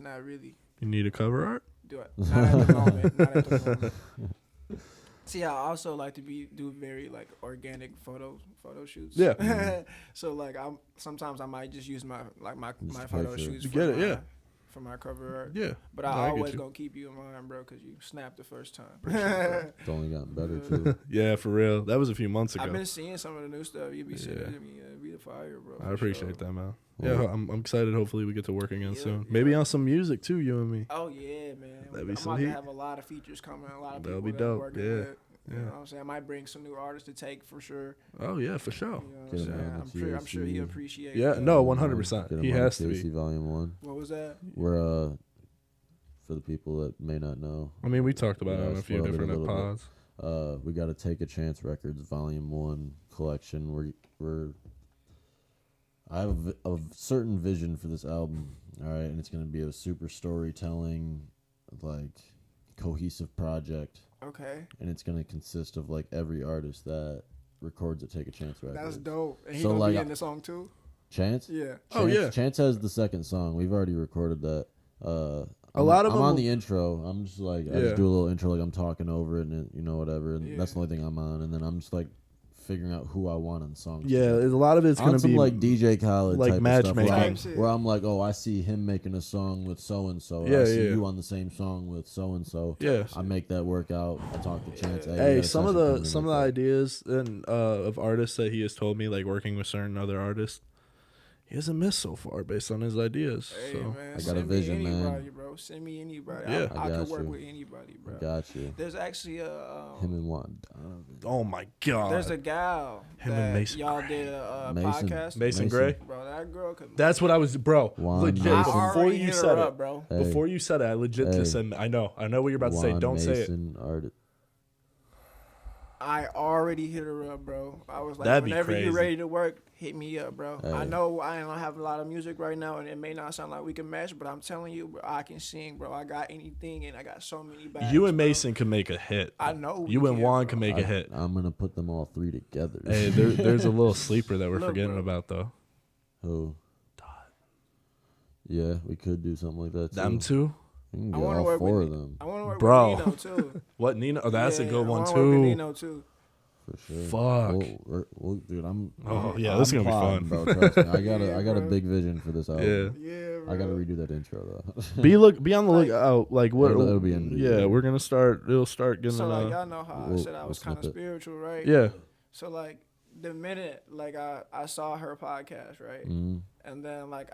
not really. You need a cover art? Do it. Not at the moment. Not at the moment. See, I also like to do very like organic photo shoots. Yeah. So like sometimes I might just use my Just photo picture. shoots You get it, yeah. for my cover art. Yeah. But No, I I get always you. gonna keep you in mind, bro, because you snapped the first time. It's only gotten better too. Yeah, for real. That was a few months ago. I've been seeing some of the new stuff. You be sending Yeah. to me. Be the fire, bro. I for appreciate sure. that, man. Well, Yeah, I'm excited. Hopefully, we get to work again Yeah, soon. yeah. Maybe on some music too, you and me. Oh yeah, man. That'd be I'm some about heat. to have a lot of features coming. A lot of That'll people be that I'm dope, working yeah, with. You yeah. know what I'm saying? I might bring some new artists to take for sure. Oh yeah, for sure. You know what Get I'm him saying? on the I'm sure he THC. appreciates. Yeah, that. no, 100%. Get 'em He on has to KC be. Volume 1. What was that? We're for the people that may not know, I mean, we talked about Yeah, it I on a few spoiled it a different little bit. pods. we got to Take a Chance Records Volume 1 collection. I have a certain vision for this album, all right, and it's going to be a super storytelling, like, cohesive project, Okay, and it's going to consist of, like, every artist that records at Take a Chance Records. that's dope. And he So, gonna like, be in the song too. Chance? Yeah. Oh, yeah. Chance has the second song. We've already recorded that. A lot of I'm them on will- the intro. I'm just like, I Yeah. just do a little intro, like I'm talking over it, and whatever, and Yeah. that's the only thing I'm on. And then I'm just like figuring out who I want on the song. Yeah, a lot of it's on gonna some be like DJ Khaled like type of stuff matchmaking. Type shit. where I'm like, oh, I see him making a song with so and so. Yeah, I see yeah. you on the same song with so and so. Yeah. I make that work out. I talk to Chance. we Hey, got a some of session coming the in some of with the that. ideas and of artists that he has told me, like working with certain other artists, he hasn't missed so far based on his ideas. Hey So man, I got a send vision, me man. anybody, bro. Send me anybody. Yeah. I I could got work you. with anybody, bro. I got you. There's actually Him and Juan. oh my god, there's a gal Him that and Mason y'all Gray. did a Mason. podcast. Mason Mason. Gray. Bro, that girl could. That's what I was, bro. Juan Legit. Mason. I Before already you hit said her it, up, bro. Hey, before you said it, I legit Hey. just said, I know what you're about to say. Juan Don't say it. Mason artist. I already hit her up, bro. I was like, That'd be whenever crazy. you're ready to work, hit me up, bro. Hey. I know I don't have a lot of music right now, and it may not sound like we can match, but I'm telling you, bro, I can sing, bro. I got anything, and I got so many bags. You and bro. Mason can make a hit. I know. You we and can, Juan bro. can make a hit. I'm gonna put them all 3 together. Hey, there's a little sleeper that we're Look, forgetting bro. about though. Who? Yeah, we could do something like that too. Them two. We can I get wanna all work 4 with of them I want to work Bro. with Nino too. What Nino? Oh, that's a Yeah, good I one wanna work with too. Nino too. for sure. Fuck. Dude, I'm. Oh, yeah, I'm this is gonna be plotting, fun. bro. Trust me. I got Yeah, I got a bro. big vision for this album. Yeah. Yeah, bro. I gotta redo that intro though. Be on the Like- lookout. Like what? It'll be in the yeah, video. we'll start getting. So like y'all know how I We'll- said I we'll was kind of snip it. spiritual, right? yeah. So like the minute like I saw her podcast, right, Mhm. and then like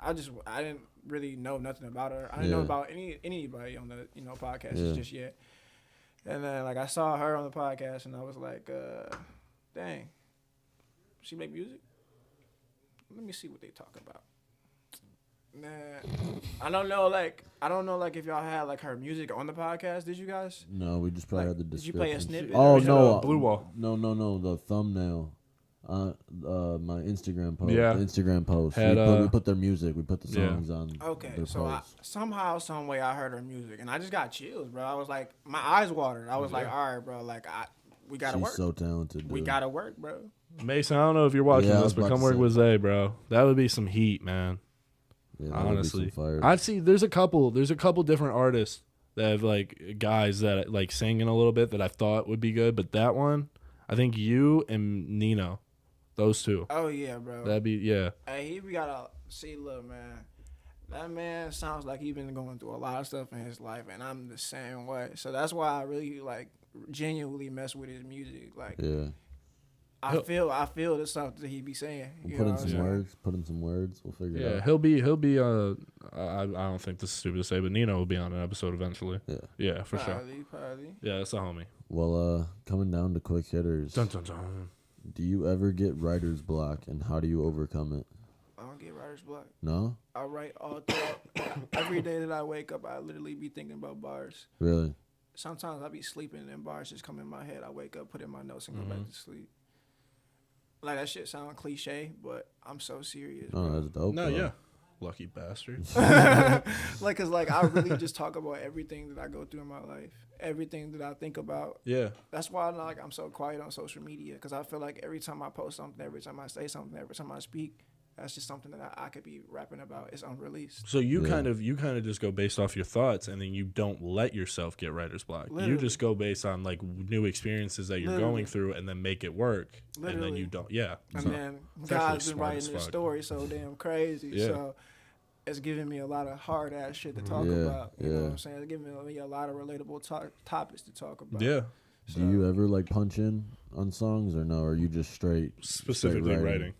I didn't really know nothing about her. I didn't know Yeah. about anybody on the podcast Yeah. just yet. And then like I saw her on the podcast, and I was like, dang, she make music? Let me see what they talk about. Nah, I don't know. Like if y'all had like her music on the podcast. Did you guys? No, we just probably Like, had the did description. you play a snippet? Oh or no, Blue Wall. No, the thumbnail. My Instagram post. Yeah. The Instagram post. Had, we put their music. We put the yeah. songs on. Okay, their so post. somehow, some way, I heard her music, and I just got chills, bro. I was like, my eyes watered. I was like, all right, bro, like we gotta She's work. so talented. Dude. We gotta work, bro. Mason, I don't know if you're watching Yeah, I this, was but about come to work say. with Zay, bro. That would be some heat, man. Yeah, that would be Honestly, some fire. I've seen there's a couple different artists that have like guys that like singing a little bit that I thought would be good, but that one, I think you and Nino, those two, Oh yeah, bro. that'd be yeah. Hey, we gotta see. Look, man. That man sounds like he's been going through a lot of stuff in his life, and I'm the same way. So that's why I really like genuinely mess with his music. Like, Yeah. I feel the stuff that he be saying. We'll You put know in what I'm some saying? words. Put in some words. We'll figure it Yeah, out. he'll be I don't think this is stupid to say, but Nino will be on an episode eventually. Yeah. Yeah, for sure. Probably. Yeah, that's a homie. Well, coming down to quick hitters. Dun, dun, dun. Do you ever get writer's block, and how do you overcome it? I don't get writer's block. No? I write all throughout. Every day that I wake up, I literally be thinking about bars. Really? Sometimes I be sleeping and bars just come in my head. I wake up, put in my notes, and go back to sleep. Like, that shit sound cliche, but I'm so serious. Oh, bro. that's dope. No, though. yeah. Lucky bastard. Like, cause like I really just talk about everything that I go through in my life, everything that I think about. Yeah. That's why I'm so quiet on social media, cause I feel like every time I post something, every time I say something, every time I speak, that's just something that I could be rapping about. It's unreleased. So you kind of just go based off your thoughts, and then you don't let yourself get writer's block. You Literally. just go based on like new experiences that you're Literally. going through, and then make it work. And then Literally. you don't. Yeah. And So, then it's God's actually been smart writing as this fuck. story so damn crazy. Yeah. So it's giving me a lot of hard ass shit to talk Yeah, about. You know what yeah. I'm saying? It's giving me a lot of relatable topics to talk about. Yeah. So, Do you ever like punch in on songs or no? Or are you just straight Specifically straight writing.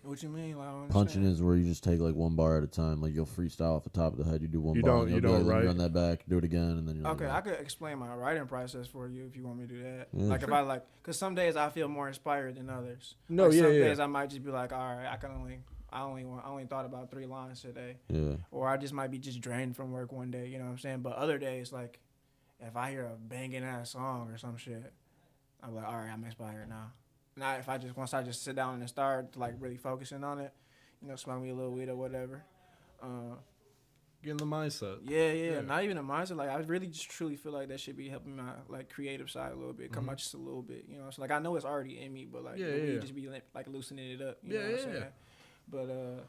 What you mean? Like, I don't Punching understand. is where you just take like one bar at a time. Like you'll freestyle off the top of the head. You do one You bar. don't- and you you'll be don't like, let me write? run that back. Do it again, and then you're Okay, I like, could explain my writing process for you if you want me to do that. Yeah, Like sure. if I like, cause some days I feel more inspired than others. No, Like yeah, some yeah. days I might just be like, all right, I only thought about 3 lines today, yeah, or I just might be just drained from work one day. You know what I'm saying? But other days, like if I hear a banging ass song or some shit, I'm like, all right, I'm inspired now. Now if once I just sit down and start like really focusing on it, you know, smoke me a little weed or whatever. Get in the mindset. Yeah. Not even a mindset. Like I really just truly feel like that should be helping my like creative side a little bit, come out just a little bit. You know, so like I know it's already in me, but like Yeah, the weed yeah. just be like loosening it up. You Yeah, know what I'm yeah. saying? But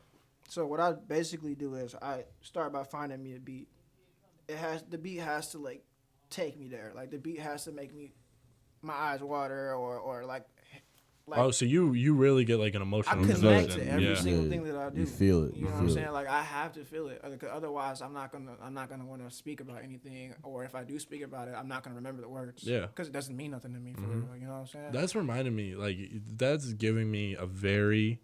so what I basically do is I start by finding me a beat. The beat has to like take me there. Like the beat has to make me my eyes water or like. Oh, so you really get like an I emotional connect connection. to every Yeah. single Yeah, thing that I do. you feel it. You You know what I'm feel saying? it. Like I have to feel it. Otherwise, I'm not gonna want to speak about anything. Or if I do speak about it, I'm not gonna remember the words. Yeah. Because it doesn't mean nothing to me for real. You know what I'm saying? That's reminding me, like, that's giving me a very,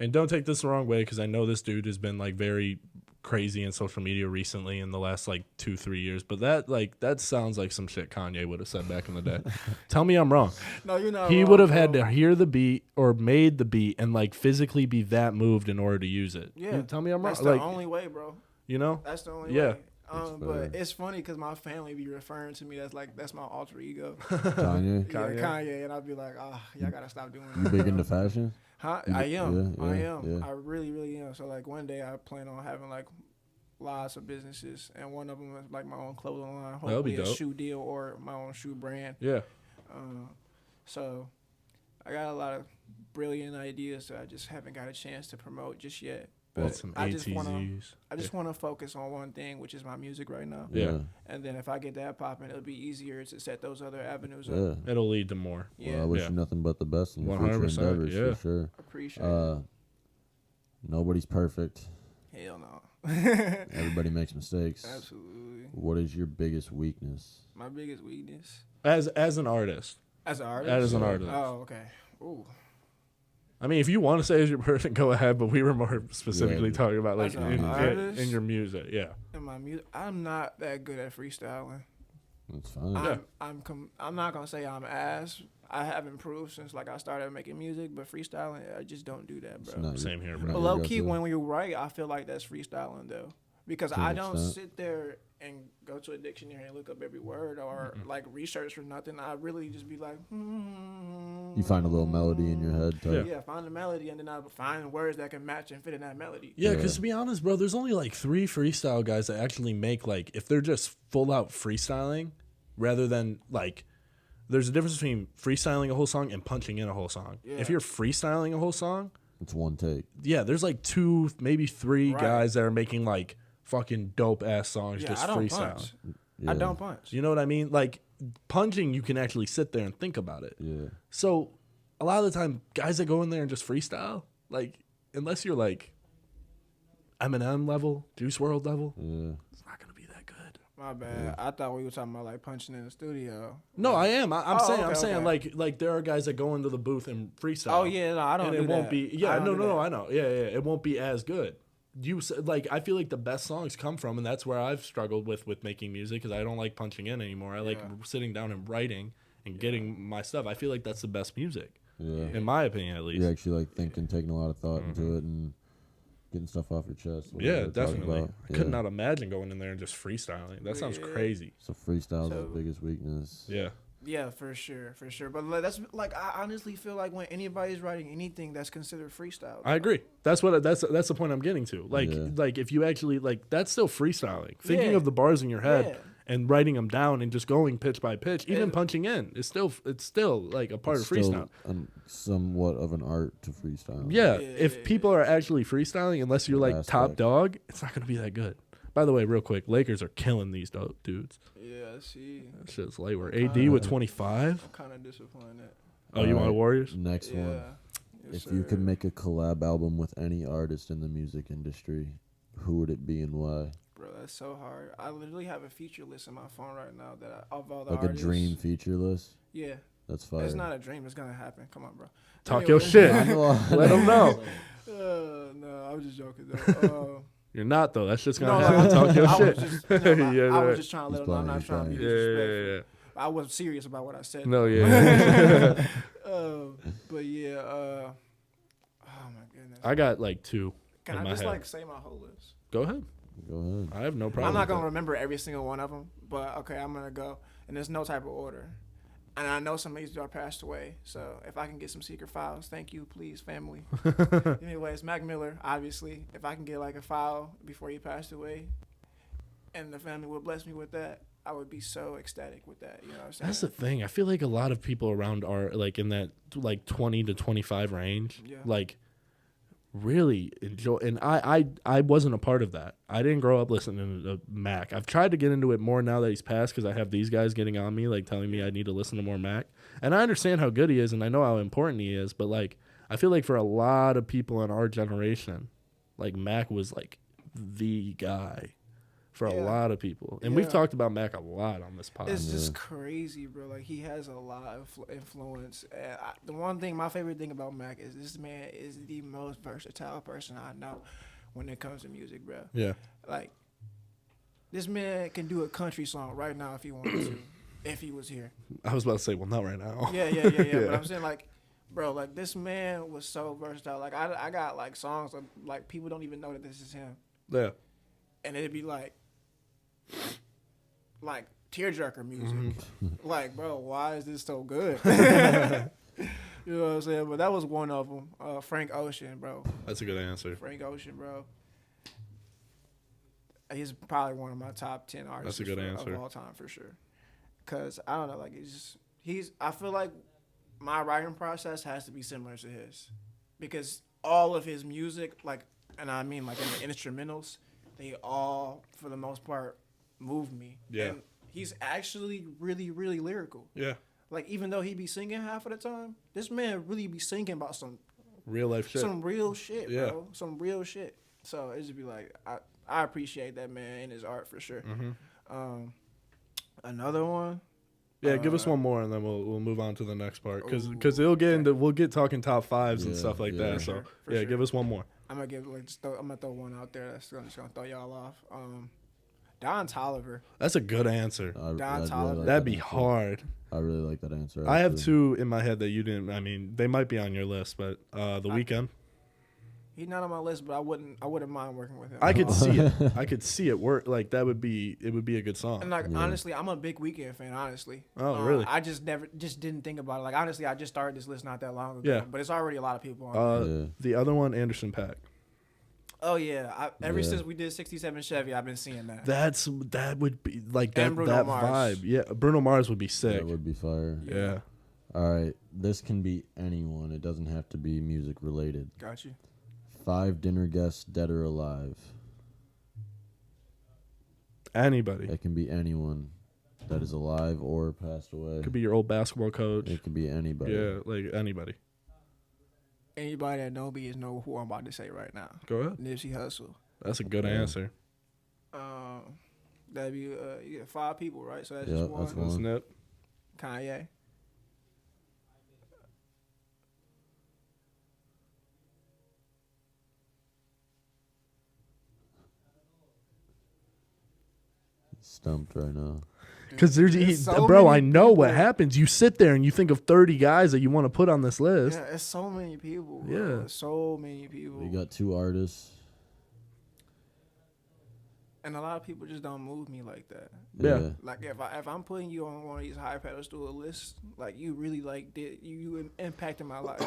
and don't take this the wrong way, because I know this dude has been like very crazy in social media recently in the last like 2-3 years, but that sounds like some shit Kanye would have said back in the day. Tell me I'm wrong. No, you're not. He wrong, would have bro. had to hear the beat or made the beat and like physically be that moved in order to use it. Yeah. Tell me I'm wrong. That's the Like, only way, bro. you know? That's the only Yeah. way. But fair. it's funny because my family be referring to me that's my alter ego. Kanye. Yeah, Kanye, and I'd be like, y'all gotta stop doing You that. big into fashion? Huh? You I d- am. yeah, I yeah, am. yeah. I really, really am. So like one day I plan on having like lots of businesses, and one of them is like my own clothing line, That'll be hopefully a dope. shoe deal or my own shoe brand. Yeah. So I got a lot of brilliant ideas that I just haven't got a chance to promote just yet. Well, But some I just wanna ATZs. want to focus on one thing, which is my music right now. Yeah. And then if I get that popping, it'll be easier to set those other avenues Yeah. up. It'll lead to more. Yeah, Well, I wish Yeah. you nothing but the best in your future 100%, endeavors yeah. for sure. appreciate it. Nobody's perfect. Hell no. Everybody makes mistakes. Absolutely. What is your biggest weakness? My biggest weakness As an artist. as an artist. As an artist. Oh, okay. Ooh. I mean, if you want to say as your person, go ahead. But we were more specifically Yeah. talking about like As an in artist? your music. Yeah. In my music, I'm not that good at freestyling. That's fine. I'm not gonna say I'm ass. I have improved since like I started making music, but freestyling, I just don't do that, It's bro. not Same here, not bro. But your low go-to. key, when you write, I feel like that's freestyling though, because To an I don't extent. sit there and go to a dictionary and look up every word or like research or nothing. I really just be like, You find a little melody in your head. Type. yeah, find the melody and then I find words that can match and fit in that melody. Yeah, Yeah. because to be honest, bro, there's only like 3 freestyle guys that actually make like if they're just full out freestyling, rather than like there's a difference between freestyling a whole song and punching in a whole song. Yeah. If you're freestyling a whole song, It's one take. yeah, there's like 2, maybe 3 Right. guys that are making like fucking dope ass songs Yeah, just I don't freestyle. punch. Yeah. I don't punch. You know what I mean? Like punching, you can actually sit there and think about it. Yeah. So a lot of the time, guys that go in there and just freestyle, like unless you're like Eminem level, Juice World level, Yeah. it's not gonna be that good. My bad. I thought we were talking about like punching in the studio. No, I am. I'm Oh, saying. okay, I'm saying okay. like there are guys that go into the booth and freestyle. Oh yeah, no, I don't. and do it won't that. be. I Yeah, don't do no. that. I know. Yeah. It won't be as good. Like I feel like the best songs come from, and that's where I've struggled with making music because I don't like punching in anymore. I like sitting down and writing and getting my stuff. I feel like that's the best music, Yeah. in my opinion, at least. You're actually like thinking, taking a lot of thought into it, and getting stuff off your chest. what Yeah, we were talking definitely. about. I could not imagine going in there and just freestyling. That sounds Yeah. crazy. So freestyle's So- the biggest weakness. Yeah. Yeah, for sure. But like, that's like I honestly feel like when anybody's writing anything that's considered freestyle. I agree. That's the point I'm getting to. Like Yeah. like if you actually like that's still freestyling. Thinking Yeah. of the bars in your head Yeah. and writing them down and just going pitch by pitch, even And- punching in, it's still like a part It's of freestyle. still somewhat of an art to freestyle. Yeah, Yeah, if yeah, people are actually freestyling, unless you're like top Aspect. dog, it's not gonna be that good. By the way, real quick, Lakers are killing these dudes. Yeah, see, That shit's late. We're AD with 25. I'm kind of disappointed. Oh, you want Alright, Warriors? Next one. Yeah. Yes, If you could sir. make a collab album with any artist in the music industry, who would it be and why? Bro, that's so hard. I literally have a feature list in my phone right now that of all the Like artists. a dream feature list? Yeah, That's fire. it's not a dream. It's gonna happen. Come on, bro. Talk Anyway. your shit. I know. Let them know. No, I was just joking though. You're not though. That's just gonna No, happen. like, Talk your I shit. was just, you know, Yeah, I was right. just trying to let He's them know I'm not playing, trying to be he's Yeah, disrespectful. yeah. I was serious about what I said. No, yeah. But yeah, oh my goodness. I got like 2 Can in I my just head. like say my whole list? Go ahead. Go ahead. I have no problem. I'm not with gonna that. remember every single one of them, but okay, I'm gonna go. And there's no type of order. And I know some of these are passed away, so if I can get some secret files, thank you, please, family. Anyways, Mac Miller, obviously, if I can get like a file before he passed away, and the family would bless me with that, I would be so ecstatic with that. You know what I'm saying? That's the thing. I feel like a lot of people around are like in that like 20 to 25 range. Yeah. Like really enjoy. And I wasn't a part of that. I didn't grow up listening to Mac. I've tried to get into it more now that he's passed because I have these guys getting on me, like telling me I need to listen to more Mac. And I understand how good he is and I know how important he is. But like, I feel like for a lot of people in our generation, like Mac was like the guy for a Yeah. lot of people. And we've Yeah. talked about Mac a lot on this podcast. It's just crazy, bro. Like, he has a lot of influence. And the one thing, my favorite thing about Mac is this man is the most versatile person I know when it comes to music, bro. Yeah. Like, this man can do a country song right now if he wanted to, if he was here. I was about to say, well, not right now. Yeah. But Yeah. I'm saying, like, bro, like, this man was so versatile. Like, I got, like, songs of, like, people don't even know that this is him. Yeah. And it'd be like tearjerker music. Like, bro, why is this so good? You know what I'm saying? But that was one of them. Frank Ocean, bro. That's a good answer. Frank Ocean, bro. He's probably one of my top 10 artists That's a good answer. of all time for sure. Cause I don't know, like I feel like my writing process has to be similar to his, because all of his music, like, and I mean like in the instrumentals, they all for the most part move me. Yeah. And he's actually really, really lyrical. Yeah. Like, even though he be singing half of the time, this man really be singing about some Real life shit. real shit, Yeah. bro. Some real shit. So it just be like, I appreciate that man and his art for sure. Another one. Yeah, give us one more and then we'll move on to the next part because Ooh, it'll get into we'll get talking top fives and Yeah, stuff like yeah. that. For So sure, for yeah, sure. give us one more. I'm gonna I'm gonna throw one out there that's just gonna throw y'all off. Don Toliver. That's a good answer. Don I'd Toliver. like That'd that be answer. hard. I really like that answer. I have actually. 2 in my head that you didn't. I mean, they might be on your list, but The Weeknd. He's not on my list, but I wouldn't mind working with him. I could see it. I could see it work. Like it would be a good And song. like, honestly, I'm a big Weeknd fan. Honestly. Oh, really? I just didn't think about it. Like, honestly, I just started this list not that long ago. Yeah. But it's already a lot of people on. Yeah. The other one, Anderson .Paak. Oh yeah, ever Yeah. since we did 67 Chevy, I've been seeing that. That would be like that And Bruno that Mars. vibe. Yeah, Bruno Mars would be sick. That would be fire. Yeah. All right, this can be anyone. It doesn't have to be music related. Got you. 5 dinner guests, dead or alive. Anybody. It can be anyone that is alive or passed away. Could be your old basketball coach. It could be anybody. Yeah, like anybody. Anybody that know me is know who I'm about to say right now. Go ahead. Nipsey Hussle. That's a good Yeah. answer. That'd be you get 5 people, right? So that's Yeah, just one. that's one. Isn't it? Kanye. Stumped right now. Because There's so bro, many I know what people. happens. You sit there and you think of 30 guys that you want to put on this list. Yeah, it's so many people. Bro. Yeah. It's so many people. We got 2 artists. And a lot of people just don't move me like that. Yeah. Like if I'm putting you on one of these high pedestal lists, like you really like did you impacted my life.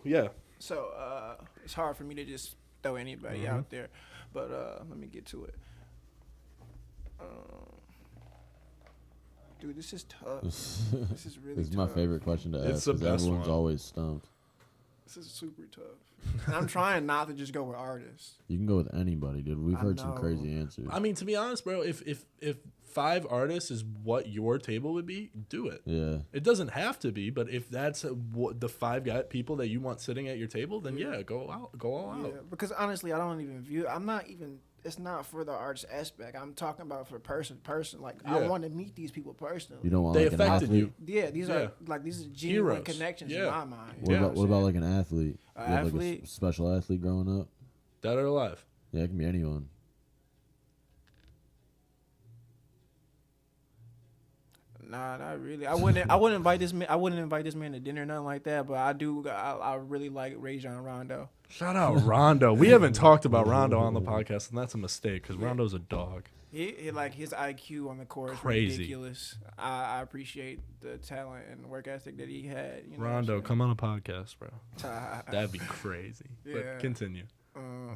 Yeah. So it's hard for me to just throw anybody out there. But let me get to it. Dude, this is tough. This is really This is tough. my favorite question to It's ask. the 'Cause best everyone's one. always stumped. This is super tough. And I'm trying not to just go with artists. You can go with anybody, dude. We've I heard some know. crazy answers. I mean, to be honest, bro, if 5 artists is what your table would be, do it. Yeah. It doesn't have to be, but if that's the 5 people that you want sitting at your table, then yeah, go all out. Yeah, because honestly, I don't even view. I'm not even. It's not for the artist aspect. I'm talking about for person. Like I Yeah. want to meet these people personally. You don't want They like an affected athlete. you. Yeah, these Yeah. are like these are genuine Heroes. connections Yeah. in my mind. What Yeah. about what about like an athlete? A You have, like, athlete? special athlete growing up? Dead or alive. Yeah, it can be anyone. Nah, not really. I wouldn't invite this man. I wouldn't invite this man to dinner, nothing like that. But I do. I really like Rajon Rondo. Shout out Rondo. We haven't talked about Rondo on the podcast, and that's a mistake because Rondo's a dog. He like his IQ on the court is Crazy. ridiculous. I appreciate the talent and work ethic that he had. You know Rondo, what come on a podcast, bro. I'm saying? That'd be crazy. Yeah. But continue.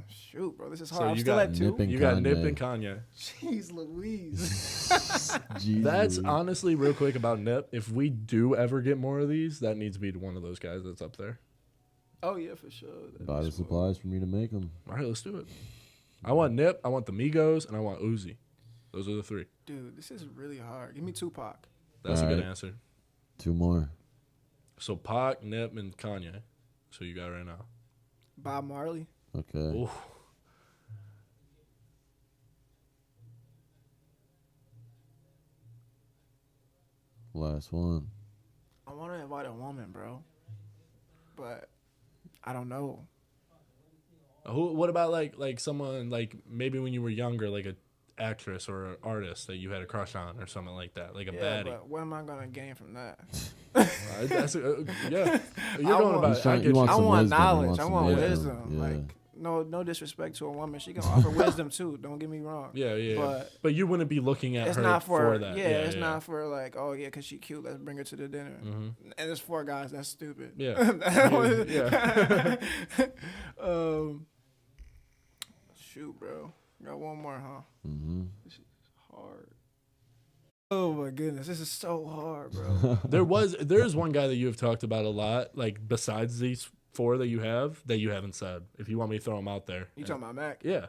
Shoot, bro, this is So hard. I'm you still got at 2. Nip and You got Nip Kanye. and Kanye. Jeez Louise. Jeez That's Louise. honestly real quick about Nip. If we do ever get more of these, that needs to be one of those guys that's up there. Oh yeah, for sure. Buy the supplies for me to make them. All right, let's do it. I want Nip, I want the Migos, and I want Uzi. Those are the 3. Dude, this is really hard. Give me Tupac. That's a All good right. answer. 2 more. So Pac, Nip, and Kanye. So you got right now. Bob Marley. Okay. Ooh. Last one. I want to invite a woman, bro, but I don't know. What about like someone like maybe when you were younger, like a actress or an artist that you had a crush on or something like that, like a Yeah, baddie. but what am I gonna gain from that? Yeah, you're I going want- about. He's trying- I he get wants you. I some want wisdom. He knowledge. wants I some want wisdom. wisdom. Yeah. Like no disrespect to a woman. She can offer wisdom too. Don't get me wrong. Yeah. But you wouldn't be looking at It's her not for, that. Yeah, it's not for like, oh yeah, cause she cute. Let's bring her to the dinner. Mhm. And it's 4 guys. That's stupid. Yeah. Yeah. Shoot, bro. Got one more, huh? Mm-hmm. This is hard. Oh my goodness, this is so hard, bro. There's one guy that you have talked about a lot, like besides these 4 that you haven't said. If you want me to throw them out there. You talking about Mac? Yeah.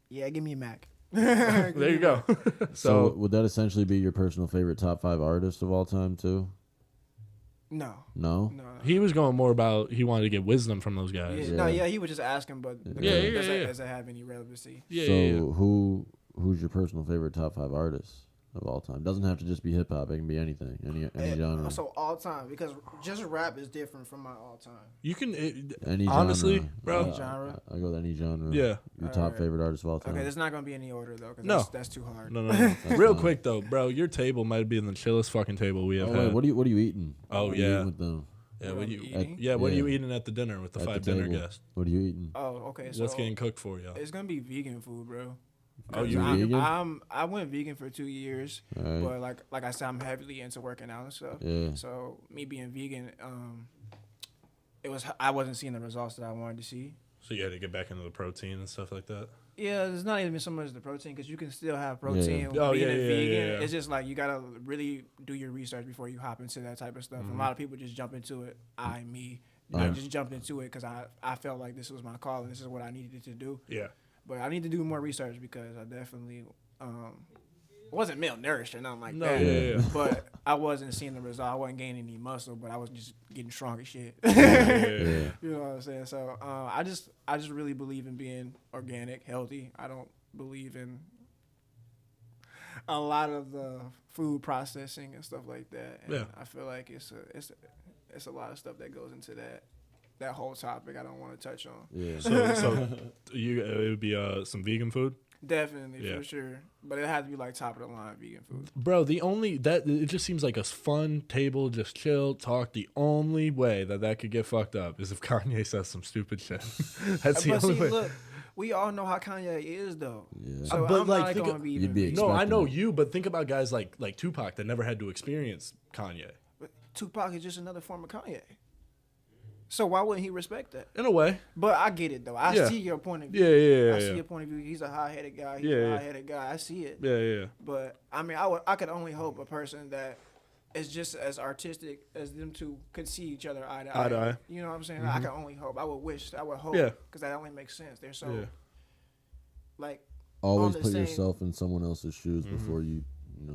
Yeah, give me Mac. There you go. So So would that essentially be your personal favorite top 5 artists of all time too? No. No. he was going more about he wanted to get wisdom from those Yeah, guys. No, yeah, he was just asking, but Yeah, does it have any relevancy? Yeah. So yeah. who's your personal favorite top 5 artists of all time? Doesn't have to just be hip hop. It can be anything, any genre. So all time, because just rap is different from my all time. You can Any honestly, genre. bro. Any genre? I go with any genre. Yeah. Your top Alright. favorite artist of all time. Okay, there's not gonna be any order though, because No. that's too hard. No. That's Real fine. quick though, bro, your table might be the chillest fucking table we have Oh, had. wait, what are you eating? Oh, What are you yeah. eating with them? Yeah, What what I'm you? eating? Yeah, what are you Yeah. eating at the dinner with the At the 5 dinner table. guests? What are you eating? Oh, okay. So What's getting cooked for you? it's gonna be vegan food, bro. Oh, you I, vegan? I went vegan for 2 years, All right. but like I said, I'm heavily into working out and stuff. Yeah. So me being vegan, I wasn't seeing the results that I wanted to see. So you had to get back into the protein and stuff like that. Yeah, it's not even so much the protein because you can still have protein Oh, being yeah, a yeah, vegan. yeah. It's just like you gotta really do your research before you hop into that type of stuff. And a lot of people just jump into it. I just jumped into it because I felt like this was my call and this is what I needed to do. Yeah. But I need to do more research because I definitely wasn't malnourished or nothing like No, that. yeah. But I wasn't seeing the result. I wasn't gaining any muscle, but I was just getting strong as shit. Yeah. You know what I'm saying? So I just really believe in being organic, healthy. I don't believe in a lot of the food processing and stuff like that. And Yeah. I feel like it's a lot of stuff that goes into that whole topic I don't want to touch on. Yeah. So it would be some vegan food. Definitely, Yeah. for sure. But it had to be like top of the line vegan food. Bro, it just seems like a fun table, just chill, talk. The only way that could get fucked up is if Kanye says some stupid shit. That's the But only see, way. look, we all know how Kanye is though. Yeah. So But, I'm like, not think gonna of- be You'd even be vegan. No, I know expecting it. you, but think about guys like Tupac that never had to experience Kanye. But Tupac is just another form of Kanye. So why wouldn't he respect that? In a way. But I get it though. I Yeah. see your point of view. Yeah. I see your point of view. He's a high-headed guy. He's Yeah, a yeah. high-headed guy. I see it. Yeah. But I mean, I could only hope a person that is just as artistic as them two could see each other eye to eye. Eye to eye. You know what I'm saying? I can only hope. I would hope. Yeah. Because that only makes sense. They're so Yeah. like Always on the put same- yourself in someone else's shoes before you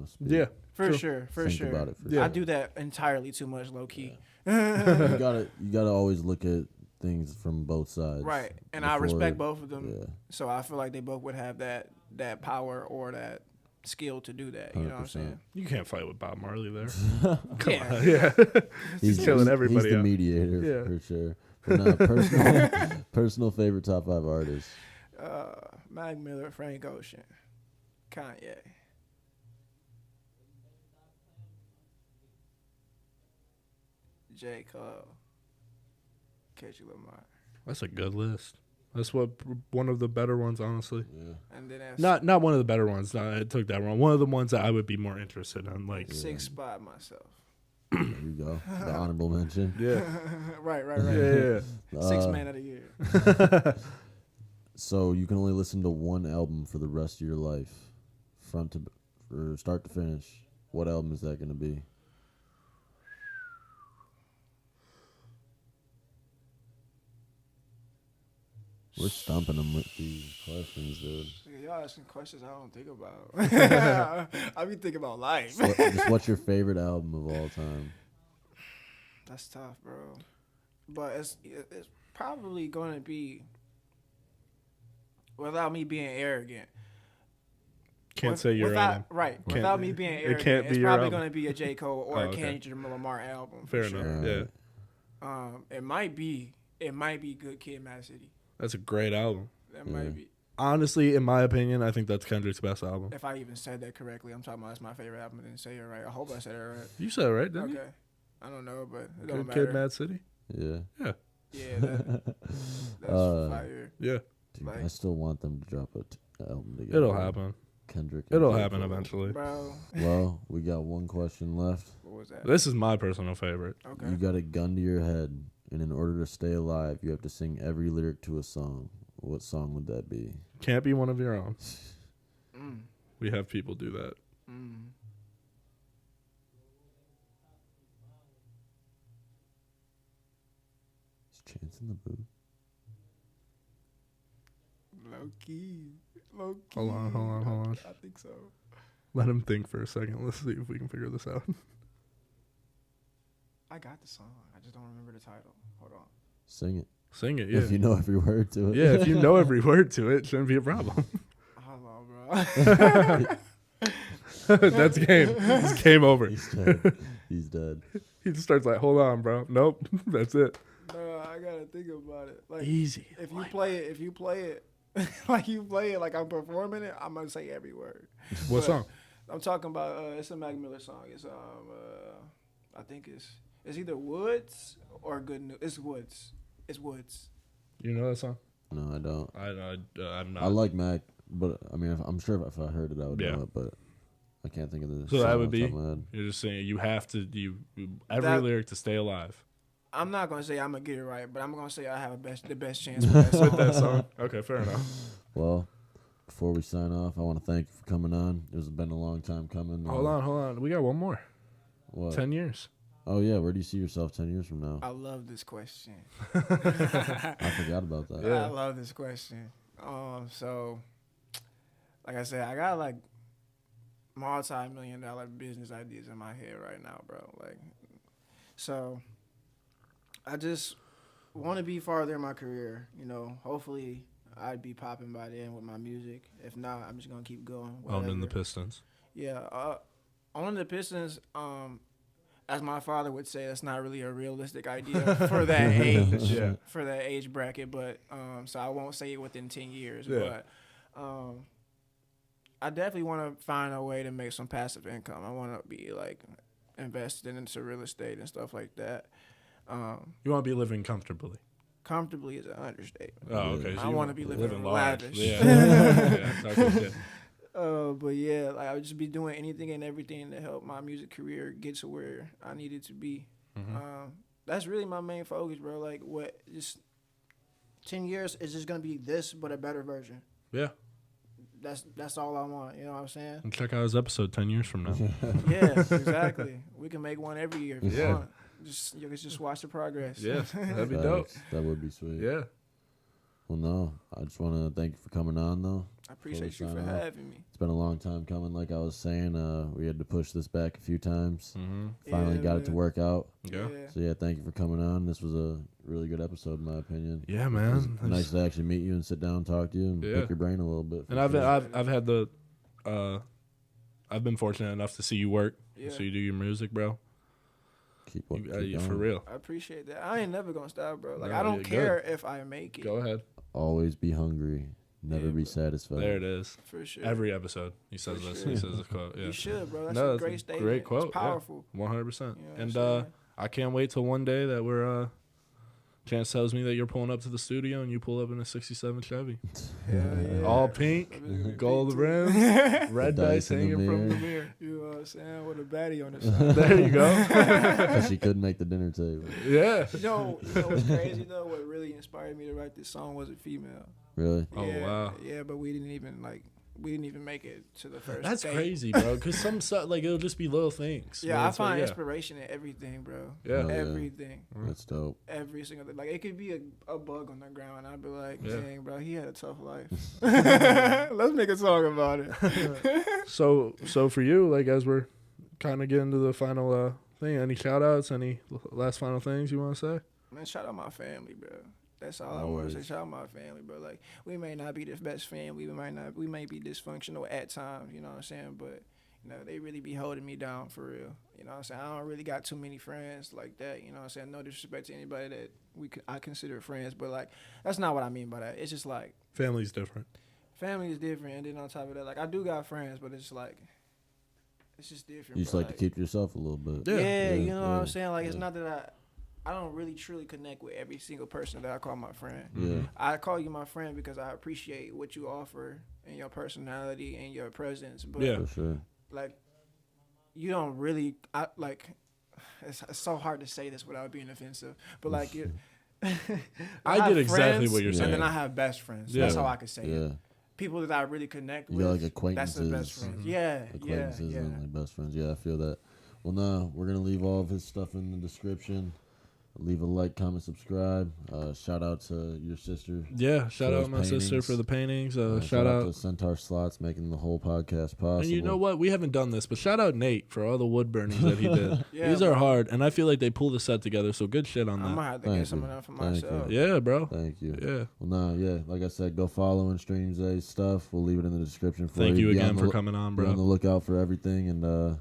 speak. Yeah. for True. sure, for Think sure. about it for Yeah. I do that entirely too much, low key. you gotta always look at things from both sides. Right, and I before- respect both of them. Yeah. So I feel like they both would have that power or that skill to do that. You know what I'm 100%. saying? You can't fight with Bob Marley there. Yeah. Yeah. He's killing everybody He's the out. mediator Yeah. for sure. But no, personal favorite top 5 artists. Mac Miller, Frank Ocean, Kanye. J. Cole, Kendrick Lamar, That's a good list. That's one of the better ones, honestly. Yeah. and then that's Not one of the better ones. No, I took that wrong. One of the ones that I would be more interested in. Like, sixth spot myself. There you go. The honorable mention. yeah, Right. yeah. Sixth man of the year. So you can only listen to one album for the rest of your life, or start to finish. What album is that going to be? We're stumping them with these questions, dude. Nigga, y'all asking questions I don't think about. I be thinking about life. Just what's your favorite album of all time? That's tough, bro. But it's probably going to be, without me being arrogant. Can't say your album. Right. Can't- Without me being it arrogant, can't be it's your probably album. going to be a J. Cole or Oh, a okay. Kendrick Lamar album. Fair for enough. sure. Yeah, It might be Good Kid, Mad City. that's a great album. That Yeah. might be. Honestly, in my opinion, I think that's Kendrick's best album. If I even said that correctly, I'm talking about that's my favorite album. I didn't say it right. I hope I said it right. You said it right, didn't Okay. I don't know, but it you? don't Good matter. Kid, Mad City. Yeah. Yeah, that's fire. Yeah, Dude, Like- I still want them to drop an album together. it'll happen. Kendrick. and It'll J. happen Cole. eventually. Bro, Well, we got one question left. what was that? This is my personal favorite. Okay. You got a gun to your head, and in order to stay alive, you have to sing every lyric to a song. What song would that be? Can't be one of your own. Mm. We have people do that. Mm. Is Chance in the booth? Low key. Low key. Hold on. I think so. Let him think for a second. Let's see if we can figure this out. I got the song. I just don't remember the title. Hold on. Sing it. Sing it, yeah. If you know every word to it. Yeah, if you know every word to it, shouldn't be a problem. Hold on, bro. That's game. It's game over. He's dead. He's dead. He just starts like, hold on, bro. Nope. That's it. No, I gotta think about it. Like Easy. if you play it like I'm performing it, I'm gonna say every word. What But song? I'm talking about it's a Mac Miller song. It's I think it's either Woods or Good News. It's Woods. It's Woods. You know that song? No, I don't. I'm not. I like Mac, but I mean, I'm sure if I heard it, I would Yeah. know it. But I can't think of the. So song that off would the top be. of my head. You're just saying you have to every That- lyric to stay alive. I'm not gonna say I'm gonna get it right, but I'm gonna say I have the best chance with that song. With that song. Okay, fair enough. Well, before we sign off, I want to thank you for coming on. It's been a long time coming. Hold on. We got one more. What? 10 years. Oh, yeah. Where do you see yourself 10 years from now? I love this question. I forgot about that. Yeah. I love this question. So, like I said, I got like multi-million-dollar business ideas in my head right now, bro. Like, so I just want to be farther in my career. You know, hopefully I'd be popping by then with my music. If not, I'm just gonna keep going. Owning the Pistons. Yeah, owning the Pistons. As my father would say, that's not really a realistic idea for that age. Yeah. For that age bracket, but so I won't say it within 10 years. Yeah. But I definitely want to find a way to make some passive income. I want to be like invested into real estate and stuff like that. You want to be living comfortably. Comfortably is an understatement. Oh, okay. So I want to be living large. lavish. Yeah. Yeah. Okay, yeah. But yeah, like I would just be doing anything and everything to help my music career get to where I need it to be. Mm-hmm. That's really my main focus, bro. Like, what just 10 years is just gonna be this, but a better version. Yeah. That's all I want. You know what I'm saying? And check out his episode 10 years from now. Yeah, exactly. We can make one every year if you Yeah. want. You can just watch the progress. Yeah. That'd be Facts. dope. That would be sweet. Yeah. Well, no. I just want to thank you for coming on, though. I appreciate you Sign for off. having me. It's been a long time coming. Like I was saying, we had to push this back a few times. Mm-hmm. Finally Yeah, got it to man. work out. Yeah. So, yeah, thank you for coming on. This was a really good episode, in my opinion. Yeah, It was man. nice to actually meet you and sit down and talk to you and Yeah. pick your brain a little bit. for And sure. I've had the I've been fortunate enough to see you work. Yeah. So you do your music, bro. keep You, going. for real. I appreciate that. I ain't never gonna stop, bro. Like No, I don't you're care if I make it. Go ahead. Always be hungry. Never Yeah, be bro. satisfied. There it is. For sure. Every episode he says For this. sure. He says this quote. Yeah. You should, bro. That's No, a that's a great statement. great quote, It's yeah. powerful. 100%. You know what I'm And saying? I can't wait till one day that we're Chance tells me that you're pulling up to the studio and you pull up in a 67 Chevy. Yeah. All pink, That bitch gonna be gold pink, too. rim, red The dice dice in the hanging from the mirror. mirror. You know what I'm saying? With a baddie on the side. There you go. Because she couldn't make the dinner table. Yeah. You know what's crazy though? What really inspired me to write this song was a female. Really? Oh, Yeah, wow. Yeah, but we didn't even make it to the first. That's date. crazy, bro. Because some stuff, like, it'll just be little things. Yeah, man. I It's like, find yeah. inspiration in everything, bro. Yeah. Oh, yeah. Everything. That's dope. Every single thing. Like, it could be a bug on the ground, and I'd be like, Yeah. dang, bro, he had a tough life. Let's make a song about it. So for you, like, as we're kind of getting to the final thing, any shout outs, any last final things you want to say? Man, shout out my family, bro. That's all I want to say. Always. Shout out my family, bro. Like, we may not be the best family. We may be dysfunctional at times, you know what I'm saying? But, you know, they really be holding me down for real. You know what I'm saying? I don't really got too many friends like that, you know what I'm saying? No disrespect to anybody that I consider friends, but, like, that's not what I mean by that. It's just, like, Family's different. family is different, and then on top of that, like, I do got friends, but it's, like, it's just different, You just bro. like to keep to yourself a little bit. Yeah, you know what yeah, I'm saying? Like, it's yeah. not that I don't really truly connect with every single person that I call my friend. Yeah. I call you my friend because I appreciate what you offer and your personality and your presence. But Yeah. For sure. like, you don't really. It's so hard to say this without being offensive. But like, I have get exactly friends, what you're Yeah. And then saying. I have best friends. Yeah. That's how I could say Yeah. it. People that I really connect You with. got like That's acquaintances. the best friends. Mhm. Yeah, Acquaintances yeah. and like best friends. Yeah, I feel that. Well, no, we're gonna leave all of his stuff in the description. Leave a like, comment, subscribe. Shout out to your sister. Yeah, shout those out my sister paintings. for the paintings. Shout Shout out out. to Centaur Slots making the whole podcast possible. And you know what? We haven't done this, but shout out Nate for all the wood burnings that he did. Yeah, These are bro. hard, and I feel like they pull the set together, so good shit on I'm that. gonna have to Thank get some you. of that for Thank myself. you. Yeah, bro. Thank you. Yeah. Well, no, yeah, like I said, go follow and stream Zay's stuff. We'll leave it in the description for Thank you Be again on the for loo- coming on, Be on the bro. lookout for everything, and I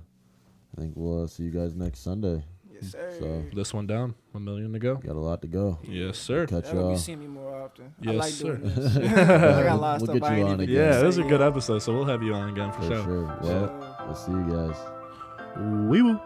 think we'll see you guys next Sunday. Yes, sir. So- This one down, 1 million to go. Got a lot to go. Yes, sir. Catch Y'all gonna y'all. be seeing me more often. I Yes, like sir. doing this. I got a lot of We'll stuff get I you ain't on even again. Yeah, say it was a yet. good episode, so we'll have you on again for For sure. sure. Well, we'll see you guys. Wee woo.